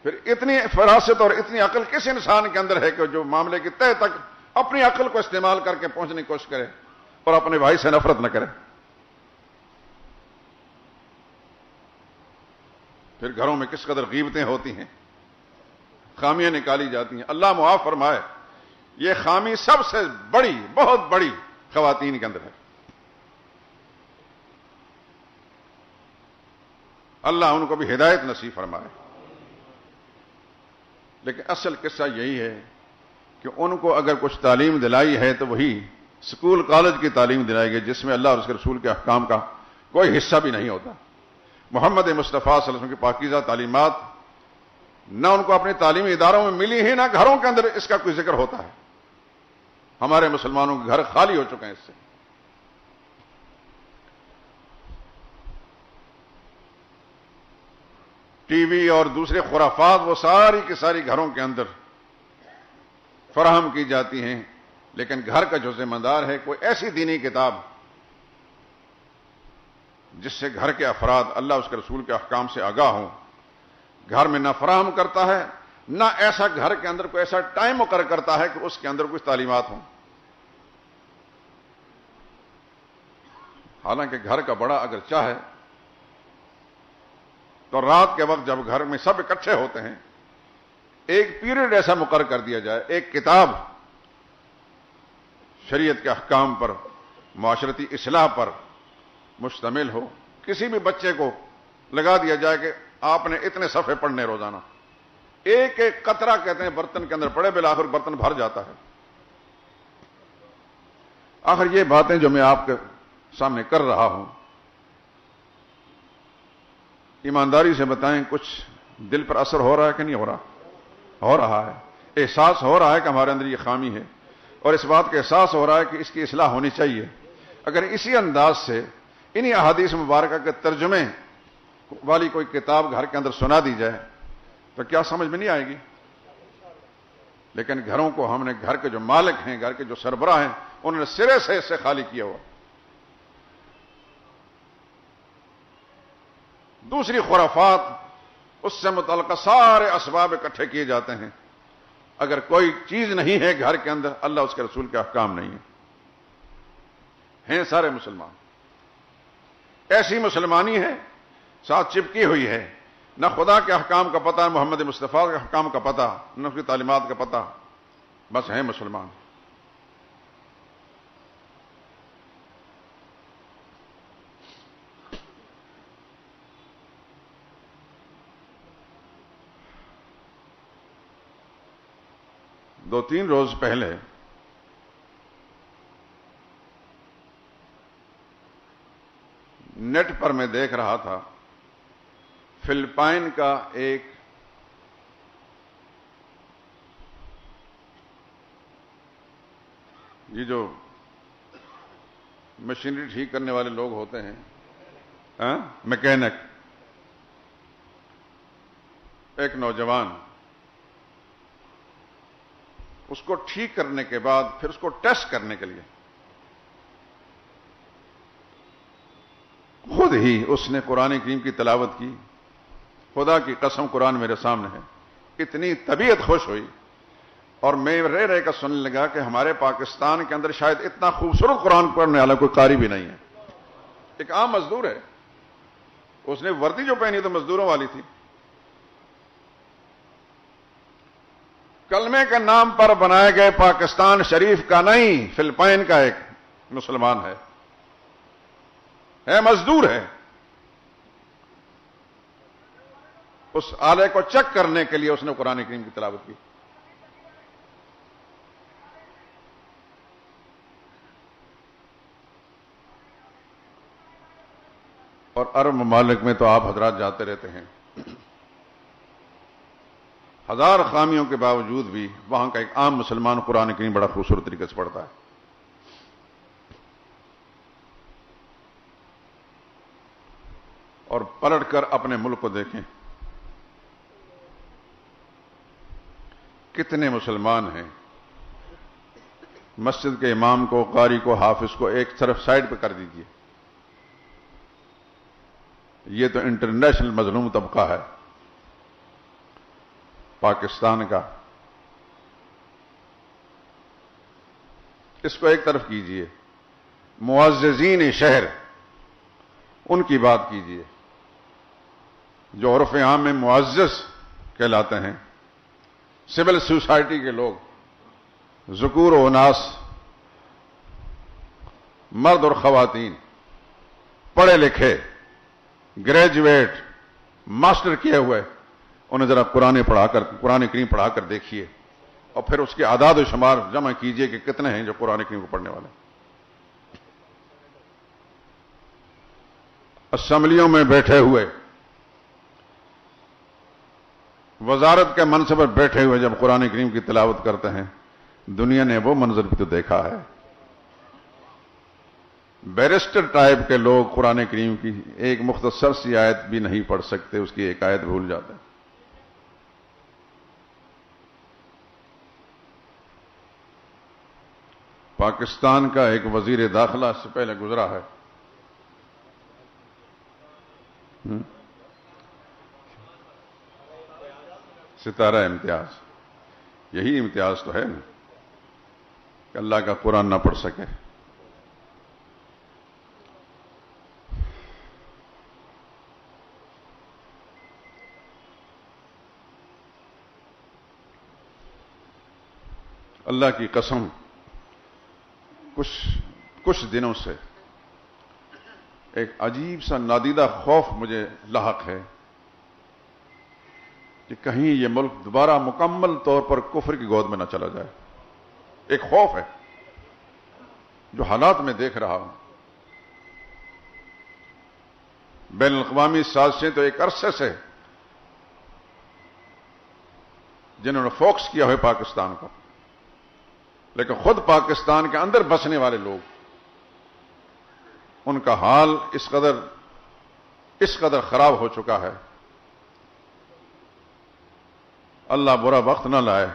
پھر اتنی فراست اور اتنی عقل کس انسان کے اندر ہے کہ جو معاملے کی تہ تک اپنی عقل کو استعمال کر کے پہنچنے کی کوشش کرے اور اپنے بھائی سے نفرت نہ کرے؟ پھر گھروں میں کس قدر غیبتیں ہوتی ہیں، خامیاں نکالی جاتی ہیں۔ اللہ معاف فرمائے، یہ خامی سب سے بڑی، بہت بڑی خواتین کے اندر ہے۔ اللہ ان کو بھی ہدایت نصیب فرمائے۔ لیکن اصل قصہ یہی ہے کہ ان کو اگر کچھ تعلیم دلائی ہے تو وہی اسکول کالج کی تعلیم دلائی گئی، جس میں اللہ اور اس کے رسول کے احکام کا کوئی حصہ بھی نہیں ہوتا۔ محمد مصطفیٰ صلی اللہ علیہ وسلم کی پاکیزہ تعلیمات نہ ان کو اپنے تعلیمی اداروں میں ملی ہیں، نہ گھروں کے اندر اس کا کوئی ذکر ہوتا ہے۔ ہمارے مسلمانوں کے گھر خالی ہو چکے ہیں اس سے۔ ٹی وی اور دوسرے خرافات وہ ساری کی ساری گھروں کے اندر فراہم کی جاتی ہیں، لیکن گھر کا جو ذمہ دار ہے کوئی ایسی دینی کتاب جس سے گھر کے افراد اللہ اس کے رسول کے احکام سے آگاہ ہوں، گھر میں نہ فراہم کرتا ہے، نہ ایسا گھر کے اندر کوئی ایسا ٹائم مقرر کرتا ہے کہ اس کے اندر کچھ تعلیمات ہوں۔ حالانکہ گھر کا بڑا اگر چاہے تو رات کے وقت جب گھر میں سب اکٹھے ہوتے ہیں ایک پیریڈ ایسا مقرر کر دیا جائے، ایک کتاب شریعت کے احکام پر، معاشرتی اصلاح پر مشتمل ہو، کسی بھی بچے کو لگا دیا جائے کہ آپ نے اتنے صفحے پڑھنے روزانہ، ایک ایک قطرہ کہتے ہیں برتن کے اندر پڑے، بالآخر برتن بھر جاتا ہے۔ آخر یہ باتیں جو میں آپ کے سامنے کر رہا ہوں، ایمانداری سے بتائیں کچھ دل پر اثر ہو رہا ہے کہ نہیں ہو رہا؟ ہو رہا ہے، احساس ہو رہا ہے کہ ہمارے اندر یہ خامی ہے، اور اس بات کا احساس ہو رہا ہے کہ اس کی اصلاح ہونی چاہیے۔ اگر اسی انداز سے انہی احادیث مبارکہ کے ترجمے والی کوئی کتاب گھر کے اندر سنا دی جائے تو کیا سمجھ میں نہیں آئے گی؟ لیکن گھروں کو ہم نے، گھر کے جو مالک ہیں، گھر کے جو سربراہ ہیں، انہوں نے سرے سے اس سے خالی کیا ہوا۔ دوسری خرافات، اس سے متعلقہ سارے اسباب اکٹھے کیے جاتے ہیں۔ اگر کوئی چیز نہیں ہے گھر کے اندر، اللہ اس کے رسول کے احکام نہیں ہیں سارے مسلمان، ایسی مسلمانی ہے ساتھ چپکی ہوئی ہے، نہ خدا کے احکام کا پتہ، محمد مصطفیٰ کے احکام کا پتہ، نہ اس کی تعلیمات کا پتہ، بس ہیں مسلمان۔ دو تین روز پہلے نیٹ پر میں دیکھ رہا تھا، فلپائن کا ایک یہ جو مشینری ٹھیک کرنے والے لوگ ہوتے ہیں، میکینک، ایک نوجوان اس کو ٹھیک کرنے کے بعد پھر اس کو ٹیسٹ کرنے کے لیے خود ہی اس نے قرآن کریم کی تلاوت کی۔ خدا کی قسم قرآن میرے سامنے ہے، اتنی طبیعت خوش ہوئی، اور میں رہ رہ کر سننے لگا کہ ہمارے پاکستان کے اندر شاید اتنا خوبصورت قرآن پڑھنے والا کوئی قاری بھی نہیں ہے۔ ایک عام مزدور ہے، اس نے وردی جو پہنی تو مزدوروں والی تھی، کلمے کے نام پر بنائے گئے پاکستان شریف کا نہیں، فلپائن کا ایک مسلمان ہے، مزدور ہے۔ اس آلے کو چیک کرنے کے لیے اس نے قرآن کریم کی تلاوت کی۔ اور عرب ممالک میں تو آپ حضرات جاتے رہتے ہیں، ہزار خامیوں کے باوجود بھی وہاں کا ایک عام مسلمان قرآن کریم بڑا خوبصورت طریقے سے پڑھتا ہے۔ اور پلٹ کر اپنے ملک کو دیکھیں، کتنے مسلمان ہیں۔ مسجد کے امام کو، قاری کو، حافظ کو ایک طرف سائڈ پہ کر دیجئے، یہ تو انٹرنیشنل مظلوم طبقہ ہے پاکستان کا، اس کو ایک طرف کیجئے۔ معززین شہر، ان کی بات کیجئے جو عرف عام میں معزز کہلاتے ہیں، سول سوسائٹی کے لوگ، ذکور و اناس، مرد اور خواتین، پڑھے لکھے، گریجویٹ، ماسٹر کیے ہوئے، انہیں ذرا قرآن کریم پڑھا کر دیکھیے، اور پھر اس کے اعداد و شمار جمع کیجئے کہ کتنے ہیں جو قرآن کریم کو پڑھنے والے۔ اسمبلیوں میں بیٹھے ہوئے، وزارت کے منصب پر بیٹھے ہوئے جب قرآن کریم کی تلاوت کرتے ہیں، دنیا نے وہ منظر بھی تو دیکھا ہے بیرسٹر ٹائپ کے لوگ قرآن کریم کی ایک مختصر سی آیت بھی نہیں پڑھ سکتے، اس کی ایک آیت بھول جاتے ہیں۔ پاکستان کا ایک وزیر داخلہ اس سے پہلے گزرا ہے، ستارہ امتیاز۔ یہی امتیاز تو ہے نا کہ اللہ کا قرآن نہ پڑھ سکے۔ اللہ کی قسم کچھ دنوں سے ایک عجیب سا نادیدہ خوف مجھے لاحق ہے کہ کہیں یہ ملک دوبارہ مکمل طور پر کفر کی گود میں نہ چلا جائے۔ ایک خوف ہے جو حالات میں دیکھ رہا ہوں۔ بین الاقوامی سازشیں تو ایک عرصے سے جنہوں نے فوکس کیا ہے پاکستان کو، لیکن خود پاکستان کے اندر بسنے والے لوگ، ان کا حال اس قدر خراب ہو چکا ہے۔ اللہ برا وقت نہ لائے۔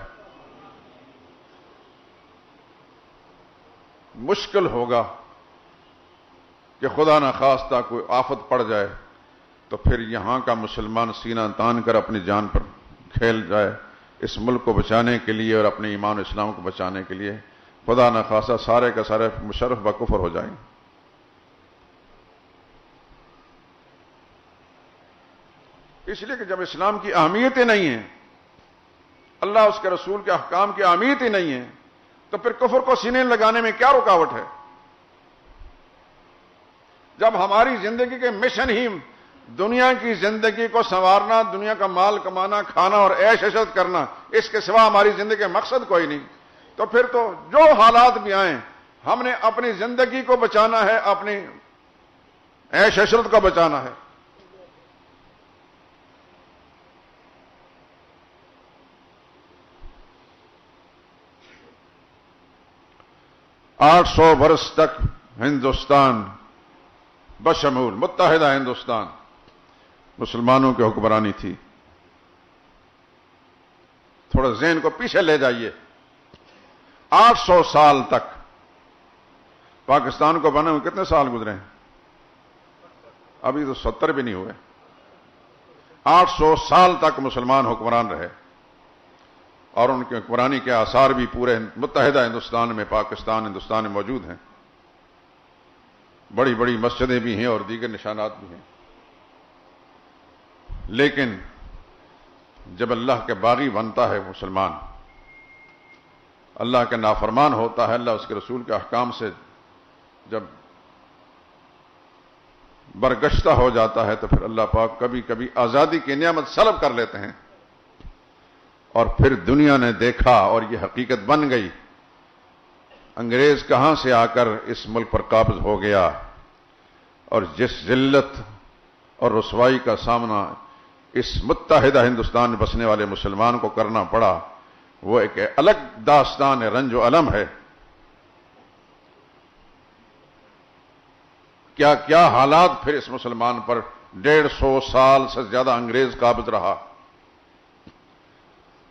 مشکل ہوگا کہ خدا نخواستہ کوئی آفت پڑ جائے تو پھر یہاں کا مسلمان سینہ تان کر اپنی جان پر کھیل جائے اس ملک کو بچانے کے لیے اور اپنے ایمان و اسلام کو بچانے کے لیے۔ خدا نخواستہ سارے کا سارے مشرف بکفر ہو جائیں۔ اس لیے کہ جب اسلام کی اہمیت ہی نہیں ہے، اللہ اس کے رسول کے احکام کی اہمیت ہی نہیں ہے، تو پھر کفر کو سینے لگانے میں کیا رکاوٹ ہے؟ جب ہماری زندگی کے مشن ہی دنیا کی زندگی کو سنوارنا، دنیا کا مال کمانا، کھانا اور عیش عشرت کرنا، اس کے سوا ہماری زندگی کا مقصد کوئی نہیں، تو پھر تو جو حالات بھی آئیں ہم نے اپنی زندگی کو بچانا ہے، اپنی عیش عشرت کو بچانا ہے۔ آٹھ 800 برس تک ہندوستان بشمول متحدہ ہندوستان مسلمانوں کی حکمرانی تھی۔ تھوڑا ذہن کو پیچھے لے جائیے، 800 سال تک پاکستان کو بنے ہوئے کتنے سال گزرے ہیں؟ ابھی تو 70 بھی نہیں ہوئے۔ 800 سال تک مسلمان حکمران رہے اور ان کی حکمرانی کے آثار بھی پورے متحدہ ہندوستان میں، پاکستان ہندوستان میں موجود ہیں۔ بڑی بڑی مسجدیں بھی ہیں اور دیگر نشانات بھی ہیں۔ لیکن جب اللہ کے باغی بنتا ہے مسلمان، اللہ کے نافرمان ہوتا ہے، اللہ اس کے رسول کے احکام سے جب برگشتہ ہو جاتا ہے تو پھر اللہ پاک کبھی کبھی آزادی کی نعمت سلب کر لیتے ہیں۔ اور پھر دنیا نے دیکھا اور یہ حقیقت بن گئی، انگریز کہاں سے آ کر اس ملک پر قابض ہو گیا، اور جس ذلت اور رسوائی کا سامنا اس متحدہ ہندوستان میں بسنے والے مسلمان کو کرنا پڑا، وہ ایک الگ داستان رنج و الم ہے۔ کیا کیا حالات پھر اس مسلمان پر 150 سال سے زیادہ انگریز قابض رہا،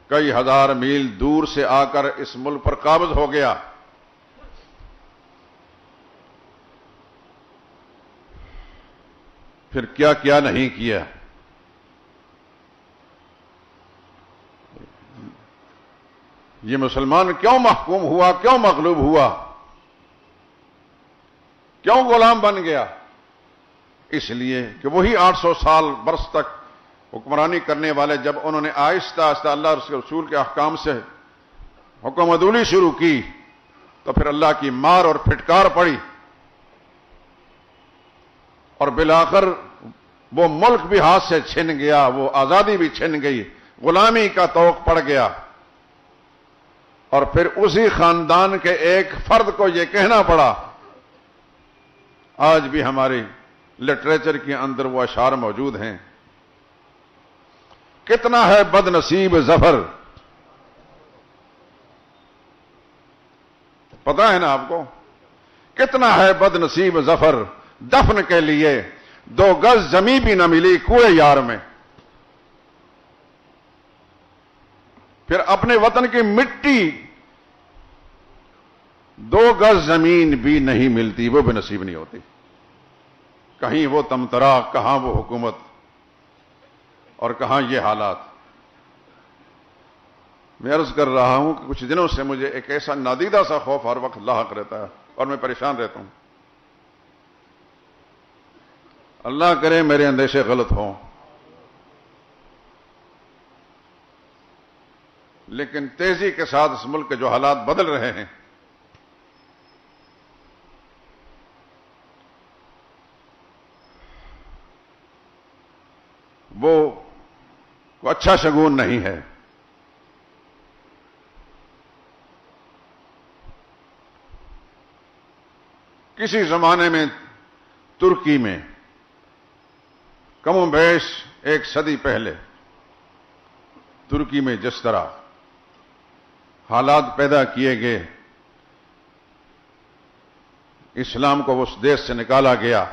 کئی ہزار میل دور سے آ کر اس ملک پر قابض ہو گیا۔ پھر کیا کیا نہیں کیا۔ یہ مسلمان کیوں محکوم ہوا، کیوں مغلوب ہوا، کیوں غلام بن گیا؟ اس لیے کہ وہی 800 سال برس تک حکمرانی کرنے والے جب انہوں نے آہستہ آہستہ اللہ اور اس کے رسول کے احکام سے حکم عدولی شروع کی تو پھر اللہ کی مار اور پھٹکار پڑی، اور بالآخر وہ ملک بھی ہاتھ سے چھن گیا، وہ آزادی بھی چھن گئی، غلامی کا طوق پڑ گیا۔ اور پھر اسی خاندان کے ایک فرد کو یہ کہنا پڑا، آج بھی ہماری لٹریچر کے اندر وہ اشعار موجود ہیں، کتنا ہے بد نصیب ظفر، پتہ ہے نا آپ کو، کتنا ہے بد نصیب ظفر دفن کے لیے 2 گز زمیں بھی نہ ملی کوئے یار میں. پھر اپنے وطن کی مٹی 2 گز زمین بھی نہیں ملتی، وہ بھی نصیب نہیں ہوتی. کہیں وہ تمترا، کہاں وہ حکومت، اور کہاں یہ حالات. میں عرض کر رہا ہوں کہ کچھ دنوں سے مجھے ایک ایسا نادیدہ سا خوف ہر وقت لاحق رہتا ہے اور میں پریشان رہتا ہوں. اللہ کرے میرے اندیشے غلط ہوں، لیکن تیزی کے ساتھ اس ملک کے جو حالات بدل رہے ہیں، وہ اچھا شگون نہیں ہے. کسی زمانے میں ترکی میں کم و بیش 1 صدی پہلے ترکی میں جس طرح حالات پیدا کیے گئے، اسلام کو اس دیش سے نکالا گیا،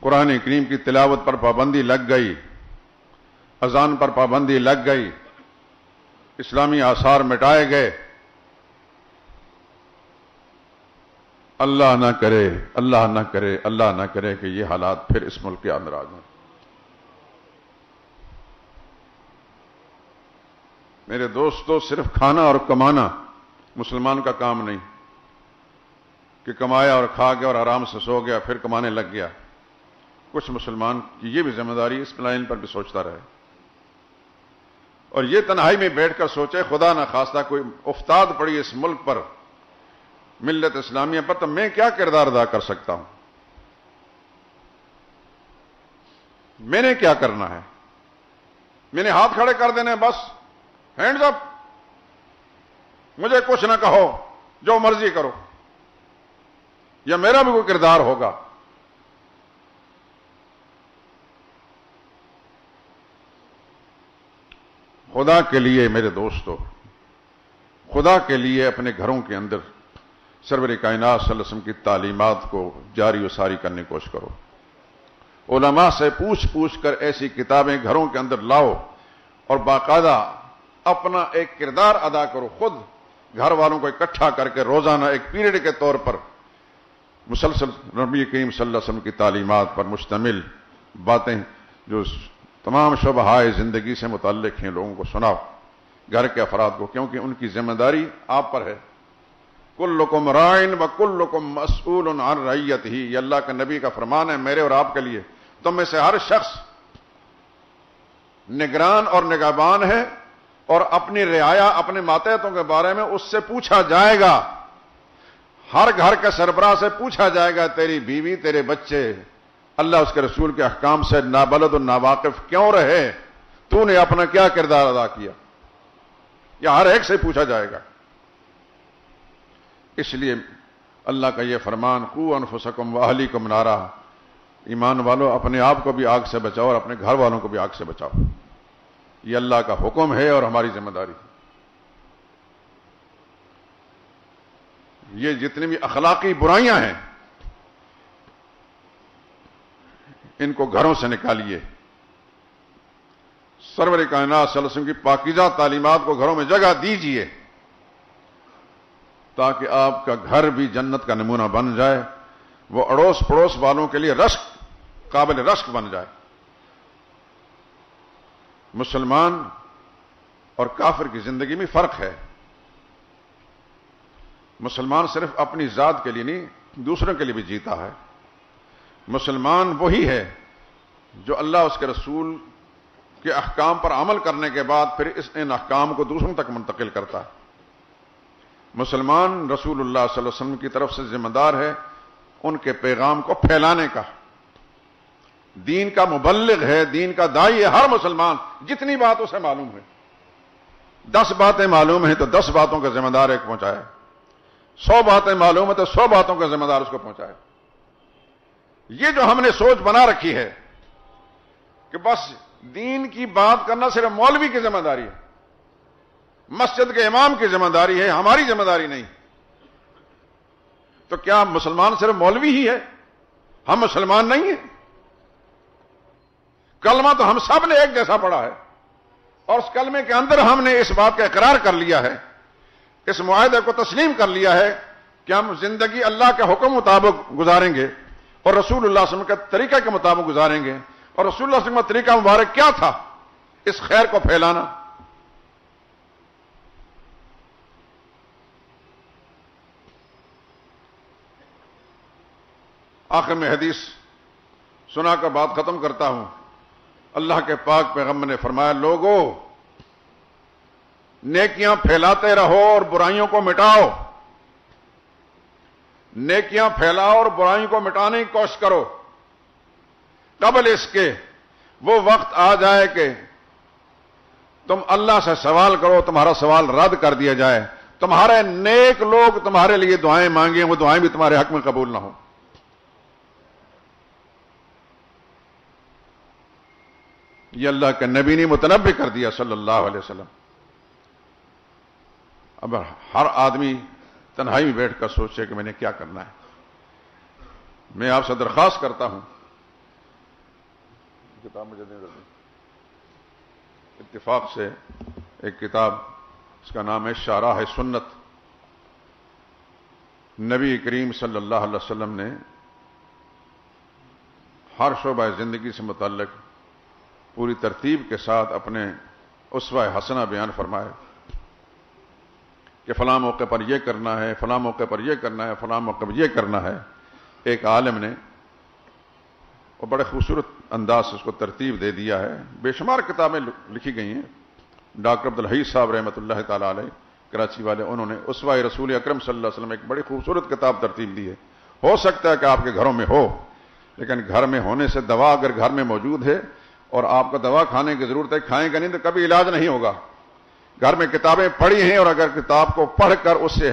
قرآن کریم کی تلاوت پر پابندی لگ گئی، اذان پر پابندی لگ گئی، اسلامی آثار مٹائے گئے. اللہ نہ کرے، اللہ نہ کرے، اللہ نہ کرے کہ یہ حالات پھر اس ملک کے اندر آ جائیں. میرے دوستو، صرف کھانا اور کمانا مسلمان کا کام نہیں کہ کمایا اور کھا گیا اور آرام سے سو گیا پھر کمانے لگ گیا. کچھ مسلمان کی یہ بھی ذمہ داری اس لائن پر بھی سوچتا رہے، اور یہ تنہائی میں بیٹھ کر سوچے خدا نہ خواستہ کوئی افتاد پڑی اس ملک پر، ملت اسلامیہ پر، تو میں کیا کردار ادا کر سکتا ہوں؟ میں نے کیا کرنا ہے؟ میں نے ہاتھ کھڑے کر دینے، بس ہینڈز اپ، مجھے کچھ نہ کہو، جو مرضی کرو، یا میرا بھی کوئی کردار ہوگا؟ خدا کے لیے میرے دوستو، خدا کے لیے اپنے گھروں کے اندر سرور کائنات صلی اللہ علیہ وسلم کی تعلیمات کو جاری و ساری کرنے کی کوشش کرو. علماء سے پوچھ کر ایسی کتابیں گھروں کے اندر لاؤ اور باقاعدہ اپنا ایک کردار ادا کرو. خود گھر والوں کو اکٹھا کر کے روزانہ ایک پیریڈ کے طور پر مسلسل نبی کریم صلی اللہ علیہ وسلم کی تعلیمات پر مشتمل باتیں جو تمام شعبۂ زندگی سے متعلق ہیں لوگوں کو سناؤ، گھر کے افراد کو، کیونکہ ان کی ذمہ داری آپ پر ہے. کلکم رائن وکلکم مسئول عن رعیتہ، یہ اللہ کے نبی کا فرمان ہے میرے اور آپ کے لیے. تم میں سے ہر شخص نگران اور نگہبان ہے، اور اپنی رعایا، اپنے ماتحتوں کے بارے میں اس سے پوچھا جائے گا. ہر گھر کے سربراہ سے پوچھا جائے گا تیری بیوی، تیرے بچے اللہ اس کے رسول کے احکام سے نابلد و ناواقف کیوں رہے؟ تو نے اپنا کیا کردار ادا کیا؟ یہ ہر ایک سے پوچھا جائے گا. اس لیے اللہ کا یہ فرمان، قوا انفسکم واہلیکم نارا، ایمان والو اپنے آپ کو بھی آگ سے بچاؤ اور اپنے گھر والوں کو بھی آگ سے بچاؤ. یہ اللہ کا حکم ہے اور ہماری ذمہ داری. یہ جتنی بھی اخلاقی برائیاں ہیں ان کو گھروں سے نکالیے. سرور کائنات صلی اللہ علیہ وسلم کی پاکیزہ تعلیمات کو گھروں میں جگہ دیجیے تاکہ آپ کا گھر بھی جنت کا نمونہ بن جائے، وہ اڑوس پڑوس والوں کے لیے رشک، قابل رشک بن جائے. مسلمان اور کافر کی زندگی میں فرق ہے. مسلمان صرف اپنی ذات کے لیے نہیں، دوسروں کے لیے بھی جیتا ہے. مسلمان وہی ہے جو اللہ اس کے رسول کے احکام پر عمل کرنے کے بعد پھر ان احکام کو دوسروں تک منتقل کرتا ہے. مسلمان رسول اللہ صلی اللہ علیہ وسلم کی طرف سے ذمہ دار ہے ان کے پیغام کو پھیلانے کا، دین کا مبلغ ہے، دین کا داعی ہے. ہر مسلمان جتنی بات اسے معلوم ہے، 10 باتیں معلوم ہیں تو 10 باتوں کا ذمہ دار ایک پہنچائے، 100 باتیں معلوم ہیں تو 100 باتوں کا ذمہ دار اس کو پہنچائے. یہ جو ہم نے سوچ بنا رکھی ہے کہ بس دین کی بات کرنا صرف مولوی کی ذمہ داری ہے، مسجد کے امام کی ذمہ داری ہے، ہماری ذمہ داری نہیں. تو کیا مسلمان صرف مولوی ہی ہے؟ ہم مسلمان نہیں ہیں؟ کلمہ تو ہم سب نے ایک جیسا پڑھا ہے، اور اس کلمے کے اندر ہم نے اس بات کا اقرار کر لیا ہے، اس معاہدے کو تسلیم کر لیا ہے کہ ہم زندگی اللہ کے حکم مطابق گزاریں گے اور رسول اللہ صلی اللہ علیہ وسلم کے طریقہ کے مطابق گزاریں گے۔ اور رسول اللہ صلی اللہ علیہ وسلم کا طریقہ مبارک کیا تھا؟ اس خیر کو پھیلانا۔ آخر میں حدیث سنا کر بات ختم کرتا ہوں۔ اللہ کے پاک پیغمبر نے فرمایا، لوگو نیکیاں پھیلاتے رہو اور برائیوں کو مٹاؤ، نیکیاں پھیلاؤ اور برائیوں کو مٹانے کی کوشش کرو، قبل اس کے وہ وقت آ جائے کہ تم اللہ سے سوال کرو، تمہارا سوال رد کر دیا جائے، تمہارے نیک لوگ تمہارے لیے دعائیں مانگیں، وہ دعائیں بھی تمہارے حق میں قبول نہ ہوں۔ یہ اللہ کے نبی نے متنبع کر دیا صلی اللہ علیہ وسلم۔ اب ہر آدمی تنہائی میں بیٹھ کر سوچے کہ میں نے کیا کرنا ہے۔ میں آپ سے درخواست کرتا ہوں، کتاب مجھے دے دیں، اتفاق سے ایک کتاب، اس کا نام ہے شارح سنت۔ نبی کریم صلی اللہ علیہ وسلم نے ہر شعبہ زندگی سے متعلق پوری ترتیب کے ساتھ اپنے اسوہ حسنہ بیان فرمائے کہ فلاں موقع پر یہ کرنا ہے، فلاں موقع پر یہ کرنا ہے، فلاں موقع پر یہ کرنا ہے۔ ایک عالم نے اور بڑے خوبصورت انداز سے اس کو ترتیب دے دیا ہے۔ بے شمار کتابیں لکھی گئی ہیں۔ ڈاکٹر عبدالحی صاحب رحمۃ اللہ تعالی علیہ کراچی والے، انہوں نے اسوہ رسول اکرم صلی اللہ علیہ وسلم ایک بڑی خوبصورت کتاب ترتیب دی ہے۔ ہو سکتا ہے کہ آپ کے گھروں میں ہو، لیکن گھر میں ہونے سے دوا اگر گھر میں موجود ہے اور آپ کو دوا کھانے کی ضرورت ہے، کھائیں گے نہیں تو کبھی علاج نہیں ہوگا۔ گھر میں کتابیں پڑھی ہیں اور اگر کتاب کو پڑھ کر اس سے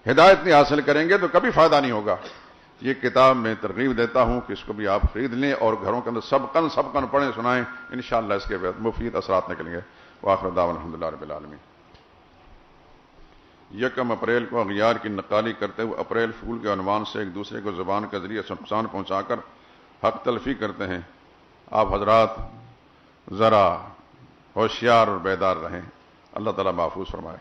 ہدایت نہیں حاصل کریں گے تو کبھی فائدہ نہیں ہوگا۔ یہ کتاب میں ترغیب دیتا ہوں کہ اس کو بھی آپ خرید لیں اور گھروں کے اندر سب کن پڑھیں سنائیں، انشاءاللہ اس کے بعد مفید اثرات نکلیں گے۔ وآخر دعوانا الحمدللہ رب العالمین۔ 1 اپریل کو اغیار کی نقالی کرتے ہوئے اپریل فول کے عنوان سے ایک دوسرے کو زبان کے ذریعے نقصان پہنچا کر حق تلفی کرتے ہیں۔ آپ حضرات ذرا ہوشیار اور بیدار رہیں۔ اللہ تعالیٰ محفوظ فرمائے۔